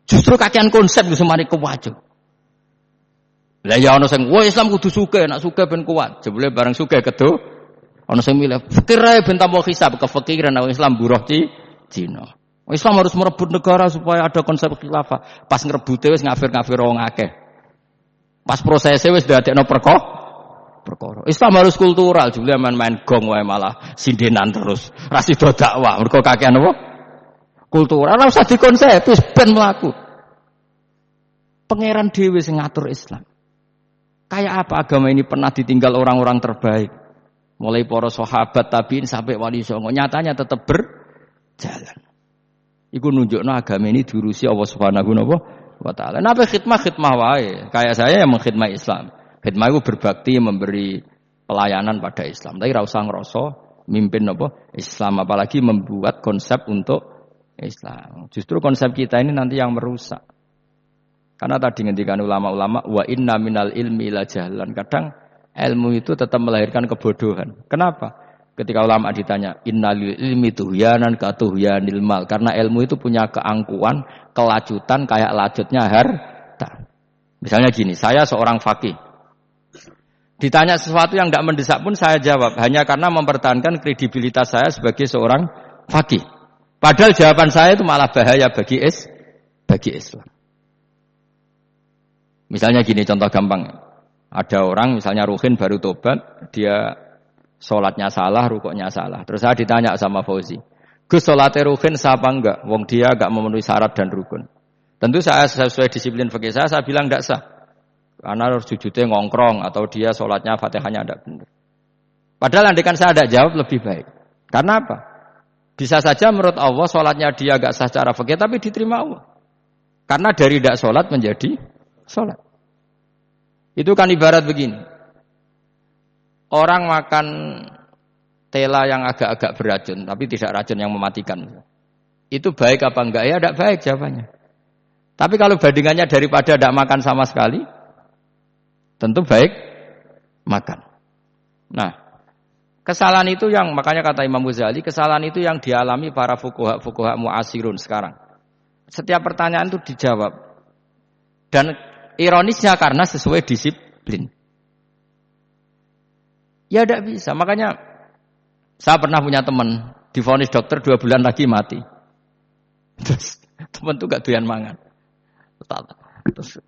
Justru kakean konsep wis mari kuwat. Lah ya ana sing, "Wah Islam kudu sugih, nek sugih ben kuat." Jebule bareng sugih kedo ana sing milih fakir ae ben tambah hisab, kefikiran Islam buruh Cina. Islam harus merebut negara supaya ada konsep khilafah. Pas ngrebute wis ngafir-ngafir wong akeh. Pas prosesnya wis dadekno perkara. Islam harus kultural, jebule main-main gong wae malah sindenan terus. Ra sida dakwah, mergo kakean apa? Kultural. Ora usah dikonsep, wis ben mlaku. Pangeran dhewe sing ngatur Islam. Kayak apa agama ini pernah ditinggal orang-orang terbaik. Mulai para sahabat tabiin sampai wali songo, nyatanya tetap berjalan. Iku nunjukno agama ini diurusi Allah Subhanahu wa taala. Napa khidmah wae. Kayak saya yang mengkhidmah Islam. Khidmah itu berbakti memberi pelayanan pada Islam. Tapi ra usah ngrasa mimpin apa Islam, apalagi membuat konsep untuk Islam. Justru konsep kita ini nanti yang merusak. Karena tadi ngendikan ulama-ulama wa inna minal ilmi ila jahlan. Kadang ilmu itu tetap melahirkan kebodohan. Kenapa? Ketika ulama ditanya, innalil ilmi tuhyanan ka tuhyanil mal. Karena ilmu itu punya keangkuhan, kelajutan kayak lajutnya harta. Misalnya gini, saya seorang faqih. Ditanya sesuatu yang tidak mendesak pun saya jawab. Hanya karena mempertahankan kredibilitas saya sebagai seorang faqih. Padahal jawaban saya itu malah bahaya bagi Islam. Misalnya gini, contoh gampang. Ada orang misalnya Ruhin baru tobat, dia sholatnya salah, rukuknya salah. Terus saya ditanya sama Fauzi, Gus sholatnya Ruhin sah apa enggak? Wong dia enggak memenuhi syarat dan rukun. Tentu saya sesuai disiplin fikih saya bilang enggak sah. Karena harus sujudnya ngongkrong atau dia sholatnya Fatihahnya enggak benar. Padahal andaikan saya enggak jawab lebih baik. Karena apa? Bisa saja menurut Allah sholatnya dia enggak sah secara fikih tapi diterima Allah. Karena dari enggak sholat menjadi sholat. Itu kan ibarat begini. Orang makan tela yang agak-agak beracun, tapi tidak racun yang mematikan. Itu baik apa enggak? Ya tidak baik jawabannya. Tapi kalau bandingannya daripada tidak makan sama sekali, tentu baik makan. Nah, kesalahan itu yang, makanya kata Imam Ghazali, kesalahan itu yang dialami para fuqaha mu'asirun sekarang. Setiap pertanyaan itu dijawab. Dan ironisnya karena sesuai disiplin. Ya tidak bisa. Makanya saya pernah punya teman divonis dokter 2 bulan lagi mati. Terus teman itu gak doyan mangan.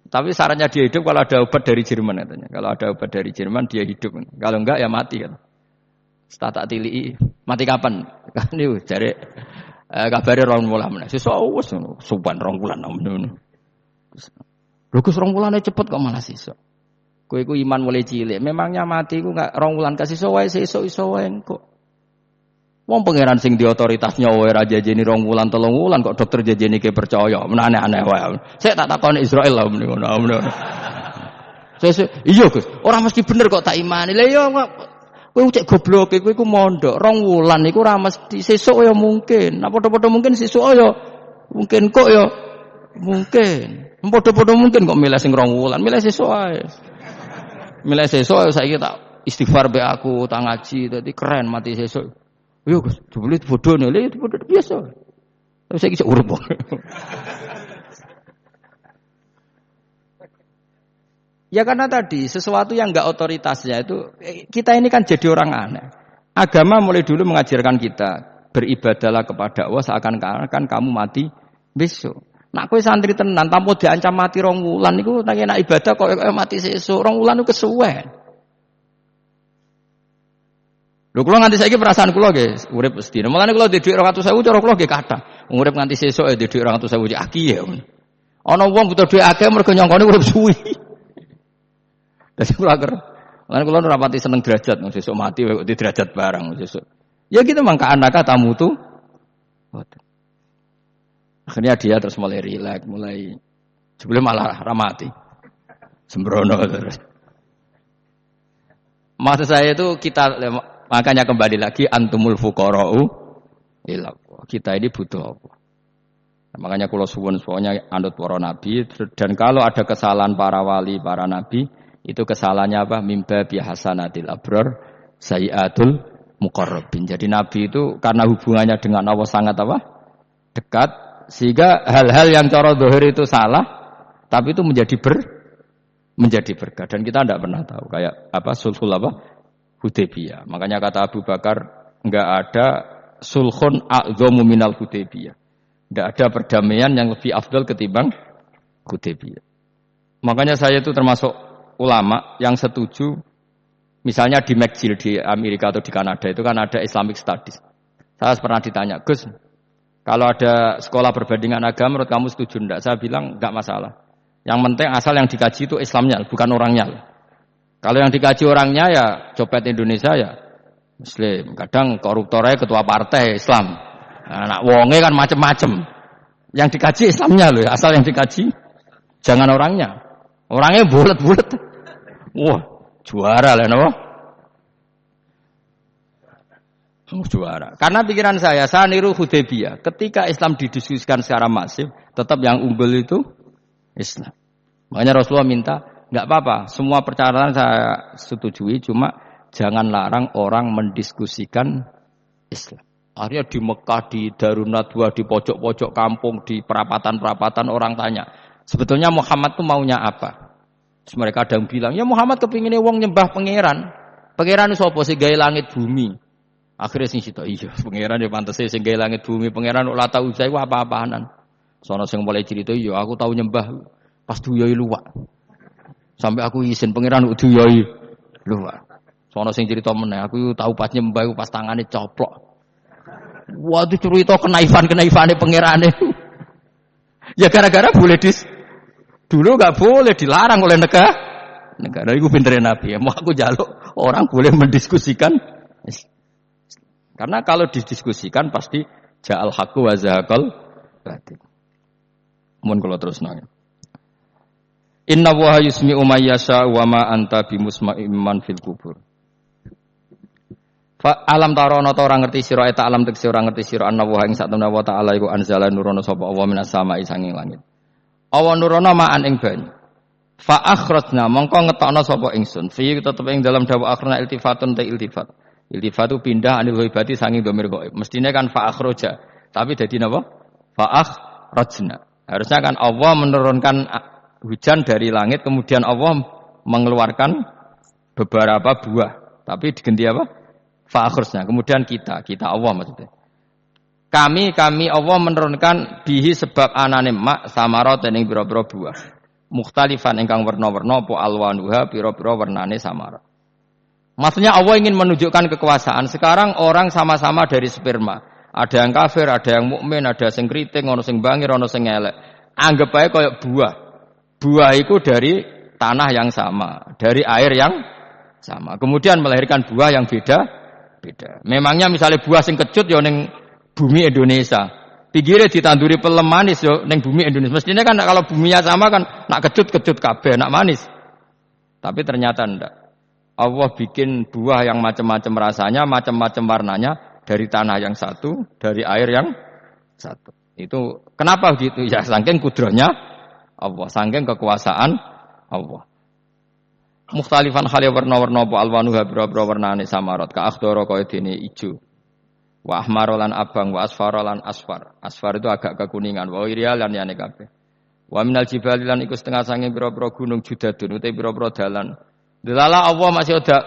Tapi sarannya dia hidup kalau ada obat dari Jerman katanya. Kalau ada obat dari Jerman dia hidup. Kalau enggak ya mati kan. Tak tilii. Mati kapan? Kan itu jare kabare 2 bulan. Sesuk wis suban 2 bulan. Lho Gus 2 bulane cepet kok malah sesuk. Kowe iku iman mulai cilik. Memangnya mati iku enggak 2 bulan kasih sesuk wae sesuk iso wae engko. Wong pangeran sing di otoritasnya wae ra jajeni 2 bulan 3 bulan kok dokter jajeni ke percaya. Aneh-aneh wae. Sik tak takoni Israil lah ngono. Sesuk iya Gus, ora mesti bener kok tak imani. Lah iya kowe cek goblok kowe iku mondok 2 bulan iku ora mesti sesuk ya mungkin. Nah padha-padha mungkin sesuk ya mungkin kok ya mungkin. Padha-padha mungkin kok milih sing 2 bulan, milih sesuk ae. Milih sesuk saiki tak istighfar be aku, tak ngaji dadi keren mati sesuk. Yo Gus, jebule bodone lho itu bodoh biasa. Tapi saiki cek urip. Ya karena tadi sesuatu yang enggak otoritasnya itu kita ini kan jadi orang aneh. Agama mulai dulu mengajarkan kita beribadahlah kepada Allah seakan-akan kamu mati besok. Nak kowe santri tenan tanpa diancam mati 2 wulan niku nak ibadah kok mati sesuk 2 wulan niku kesuwen. Lho kula nganti saiki perasaan kula nggih urip sedina. Mulane kula di dhuwit 200.000 cara kula nggih kathah. Urip nganti sesuk di dhuwit 200.000 aki ya. Ana wong butuh dhuwit akeh mergo nyongkone urip suwi. Dadi kula ker. Mulane kula ora pati seneng derajat sesuk mati kok di derajat barang sesuk. Ya gitu mangka anaka tamu tuh. Akhirnya dia terus mulai rileks, mulai sebelum malah ramati. Sembrono terus. Maksud saya itu kita makanya kembali lagi antumul fuqara'u ila kita ini butuh apa? Makanya kula suwun soalnya anut para nabi dan kalau ada kesalahan para wali, para nabi itu kesalahannya apa? Mimba bihasanatil abrar sayyiatul muqarrabin. Jadi nabi itu karena hubungannya dengan Allah sangat apa? Dekat sehingga hal-hal yang cara zahir itu salah tapi itu menjadi berkah dan kita tidak pernah tahu kayak apa sulhul apa Hudaybiyah. Makanya kata Abu Bakar enggak ada sulhun a'dhamu minal Hudaybiyah. Enggak ada perdamaian yang lebih afdal ketimbang Hudaybiyah. Makanya saya itu termasuk ulama yang setuju misalnya di McGill di Amerika atau di Kanada itu kan ada Islamic Studies. Saya pernah ditanya, Gus, kalau ada sekolah perbandingan agama, menurut kamu setuju enggak? Saya bilang enggak masalah. Yang penting asal yang dikaji itu Islamnya, bukan orangnya. Kalau yang dikaji orangnya ya copet Indonesia ya Muslim. Kadang koruptornya ketua partai Islam. Anak wonge kan macem-macem. Yang dikaji Islamnya loh, asal yang dikaji jangan orangnya. Orangnya bulet-bulet. Wah, juara lah no. Juara. Karena pikiran saya niru Hudaybiyah. Ketika Islam didiskusikan secara masif, tetap yang unggul itu Islam. Makanya Rasulullah minta, enggak apa-apa, semua persyaratan saya setujui, cuma jangan larang orang mendiskusikan Islam. Akhirnya di Mekah, di Darun Nadwa, di pojok-pojok kampung, di perapatan-perapatan orang tanya, sebetulnya Muhammad itu maunya apa? Terus mereka ada yang bilang, ya Muhammad kepinginnya wong nyembah pangeran. Pangeran itu apa sih? Gaya langit bumi. Akhirnya sing sito iya pangeran ya pantes sing gawe langit bumi pangeran ora tau usah iku apa-apaanan. Sono sing mulai cerita iya aku tahu nyembah pas duyoi luwak. Sampai aku izin pangeran duyoi luwak. Sono sing cerita meneh aku tahu pas nyembah iku pas tangane coplok. Waduh cerita kenaifan-kenaifane pangerane. Ya gara-gara boleh dulu enggak boleh dilarang oleh negara iku pintere Nabi. Mau aku jaluk orang boleh mendiskusikan karena kalau didiskusikan pasti ja'al haqqu wa zahaqal batil. Mun kula terusno. Inna wa yusmi'u may yasha wa ma anta bimusma'in man fil kubur. Fa alam tarono ta ora ngerti sira eta alam tekse ora ngerti sira anna wa ing satemene wa ta'ala iku anzala nurono sapa Allah minas sama'i sanging langit. Awa nurono ma'an ing banyu. Fa akhrajna mongko ngetokno sapa ingsun. Fi tetep ing dalam dawa akhrana iltifatun ta iltifat. Iltifat itu pindah anil ghaibati sanging dhamir ghaib. Mestinya kan fa akhraja, tapi dadi napa? Fa akhrajna. Harusnya kan Allah menurunkan hujan dari langit kemudian Allah mengeluarkan beberapa buah. Tapi diganti apa? Fa akhrajna. Kemudian kita Allah maksudnya. Kami Allah menurunkan bihi sebab anane mak samarat ing pira-pira buah. Mukhtalifan ingkang werna-werna apa alwanuha pira-pira wernane samarat. Maksudnya Allah ingin menunjukkan kekuasaan. Sekarang orang sama-sama dari sperma. Ada yang kafir, ada yang mukmin, ada sing kriting, ono sing bangir, ono sing elek. Anggap aja kayak buah. Buah itu dari tanah yang sama, dari air yang sama. Kemudian melahirkan buah yang beda. Memangnya misalnya buah sing kecut ya ning bumi Indonesia. Pinggirnya ditanduri pelem manis ya ning bumi Indonesia. Mestinya kan kalau buminya sama kan nak kecut kabeh, nak manis. Tapi ternyata ndak. Allah bikin buah yang macam-macam rasanya, macam-macam warnanya dari tanah yang satu, dari air yang satu. Itu kenapa gitu? Ya saking kudrohnya Allah, saking kekuasaan Allah. Mukhtalifan khali warna-warna apa alwanuha bira-bira warnane samarat ka akhdara kaya dene ijo. Wa ahmarolan abang wa asfarolan asfar. Asfar itu agak kekuningan, wa irial lan yane kabeh. Wa minal jibali lan iku setengah sange bira-bira gunung judadun utawa bira-bira dalan. Delala Allah masih ada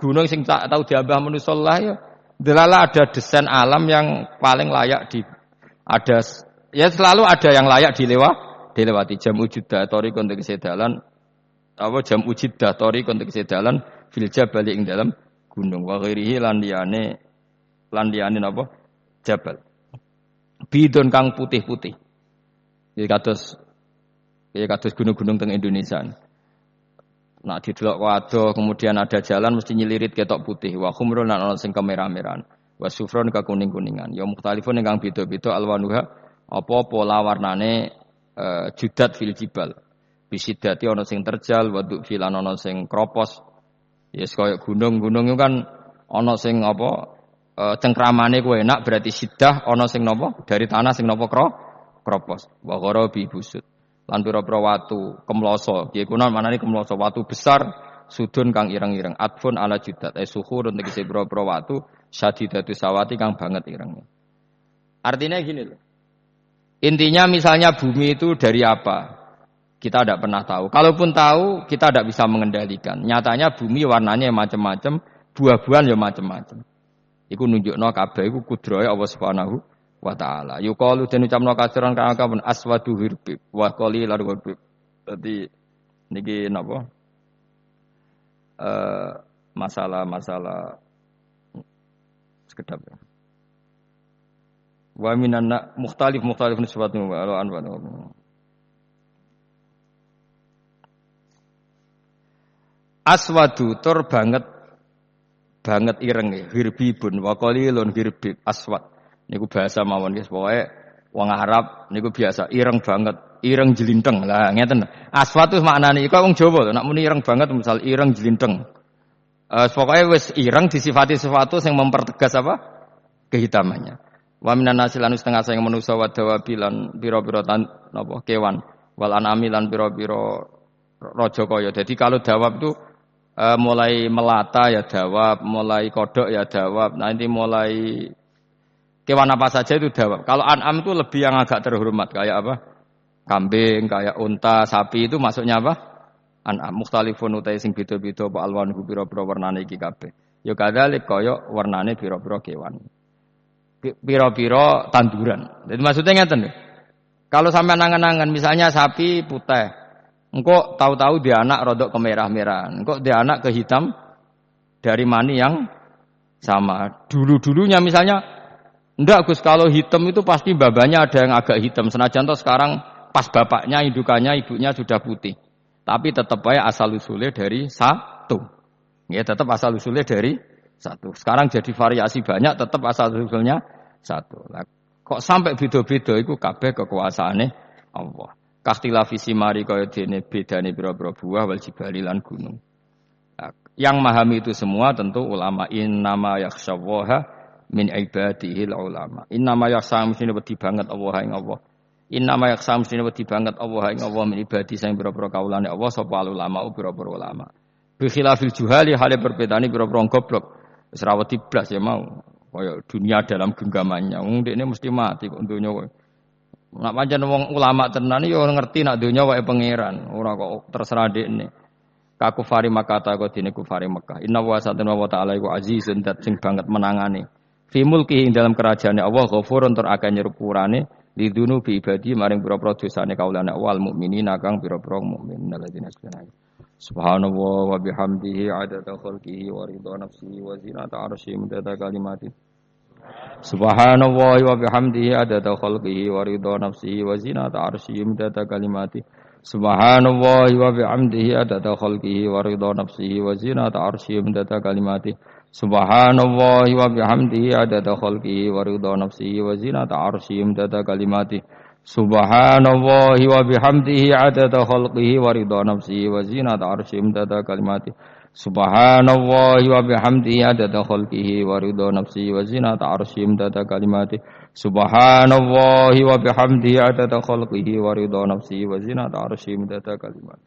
gunung sing tak tahu diambah manusa lah ya. Delala ada desain alam yang paling layak ada Ya selalu ada yang layak dilewati. Jam ujidah tori kontek sedalan apa jam ujidah tori kontek sedalan fil jabal ing dalam gunung wa ghairihi lan liyane napa jabal. Bidon kang putih-putih. Jadi kados gunung-gunung teng Indonesia. Nah didelok waduh kemudian ada jalan mesti nyelirit ketok putih wa khumrun lan ana sing kemerah-merahan wa sufron ka kuning-kuningan ya mukhtalifun ingkang beda-beda alwanuha apa pola warnane judat fil jibal bisidati ana sing terjal wa filan ana sing kropos ya kaya gunung-gunung itu kan ana sing apa cengkramane ku enak berarti sidah ana sing napa dari tanah sing napa kropos wa gharabi busut lan pira-pira watu kemloso piye kuwi manane kemloso watu besar sudun kang ireng-ireng atfun ala judat suhurun tegese pira-pira watu syadidatu sawati kang banget irengnya artinya gini loh intinya misalnya bumi itu dari apa kita tidak pernah tahu kalaupun tahu kita tidak bisa mengendalikan nyatanya bumi warnanya macam-macam buah-buahan ya macam-macam iku nunjukno kabeh iku kudrahe Allah Subhanahu wa ta'ala yuqalu den ucapno kasiran kang aswadu hirbib wa qalilan hirbib dadi niki napa masalah sekedap ya wa minan mukhtalif nisbatun wa anwa aswadu tur banget ireng hirbibun wa qalilun hirbib aswad niku bahasa mawon guys pokoke wong Arab niku biasa ireng banget ireng jelinteng lah ngeten aswad itu maknane iku wong Jawa nek muni ireng banget misal ireng jelinteng pokoke wis ireng disifati sesuatu sing mempertegas apa kehitamannya wa minan nasilan setengah sing manusa wa dawabilan pira-pira napa kewan wal anami lan pira-pira raja kaya dadi kalau dawab itu mulai melata ya dawab mulai kodok ya dawab nanti mulai kewan apa saja itu dawab. Kalau an'am itu lebih yang agak terhormat kayak apa? Kambing, kayak unta, sapi itu masuknya apa? An'am. Mukhtalifun utai sing beda-beda apa alwanhu pira-pira warnane iki kabeh. Ya kadzalik kaya warnane pira-pira kewan. Pira-pira tanduran. Jadi maksudnya ngeten lho. Kalau sampai angan-angan misalnya sapi putih, engko tahu-tahu dia anak rodok kemerah-merahan, engko dia anak ke hitam dari mani yang sama. Dulu-dulunya misalnya enggak Gus, kalau hitam itu pasti babanya ada yang agak hitam. Senajan toh sekarang pas bapaknya, indukannya, ibunya sudah putih. Tapi tetap aja asal usulnya dari satu. Ya tetap asal usulnya dari satu. Sekarang jadi variasi banyak, tetap asal usulnya satu. Nah, kok sampai beda-beda itu kabeh kekuasaane Allah. Kakhtilafi simari kaya dene bedane pira-pira buah wal jibali lan gunung. Nah, yang memahami itu semua tentu ulama innama yakhsyallaha min ibadihil ulama. Innama yakhsha mesti wedi banget Allah ing Allah. Innama yakhsha mesti wedi banget Allah ing Allah min ibadi sing pira-pira kaulane Allah sapa ulama pira-pira ulama. Bi khilafil juhali hale berbedane pira-pira goblok. Wis ra wedi blas ya mau. Kaya dunia dalam genggamannya. Wong dekne mesti mati kok donya kowe. Nek pancen wong ulama tenan ya ngerti nek donya wae pangeran, ora kok terserah dekne. Kaku fari Makkah ta kok dene kufari Makkah. Inna wa satana wa ta'ala iku azizun dat sing banget menangane. Fi mulki dalam kerajaane Allah ghafurun tur akeh nyepurane lidunu bi ibadi maring pira-pira dosane kaulane wal mukminina kang pira-pira mukmin alladzina subhanallah wa bihamdihi adada khalqihi wa ridha nafsihi wa zinata arsyihi midada kalimati subhanallah wa bihamdihi adada khalqihi wa ridha nafsihi wa zinata arsyihi midada kalimati subhanallah wa bihamdihi adada khalqihi wa ridha nafsihi wa zinata arsyihi midada kalimati subhanallah wa bihamdihi adada khalqihi wa ridha nafsihi wa zinata arsyihi midada kalimati subhanallah wa bihamdihi adada khalqihi wa ridha nafsihi wa zinata arsyihi midada kalimati subhanallah wa bihamdihi adada khalqihi wa ridha nafsihi wa zinata arsyihi midada kalimati subhanallah wa bihamdihi adada khalqihi wa ridha nafsihi wa zinata arsyihi midada kalimati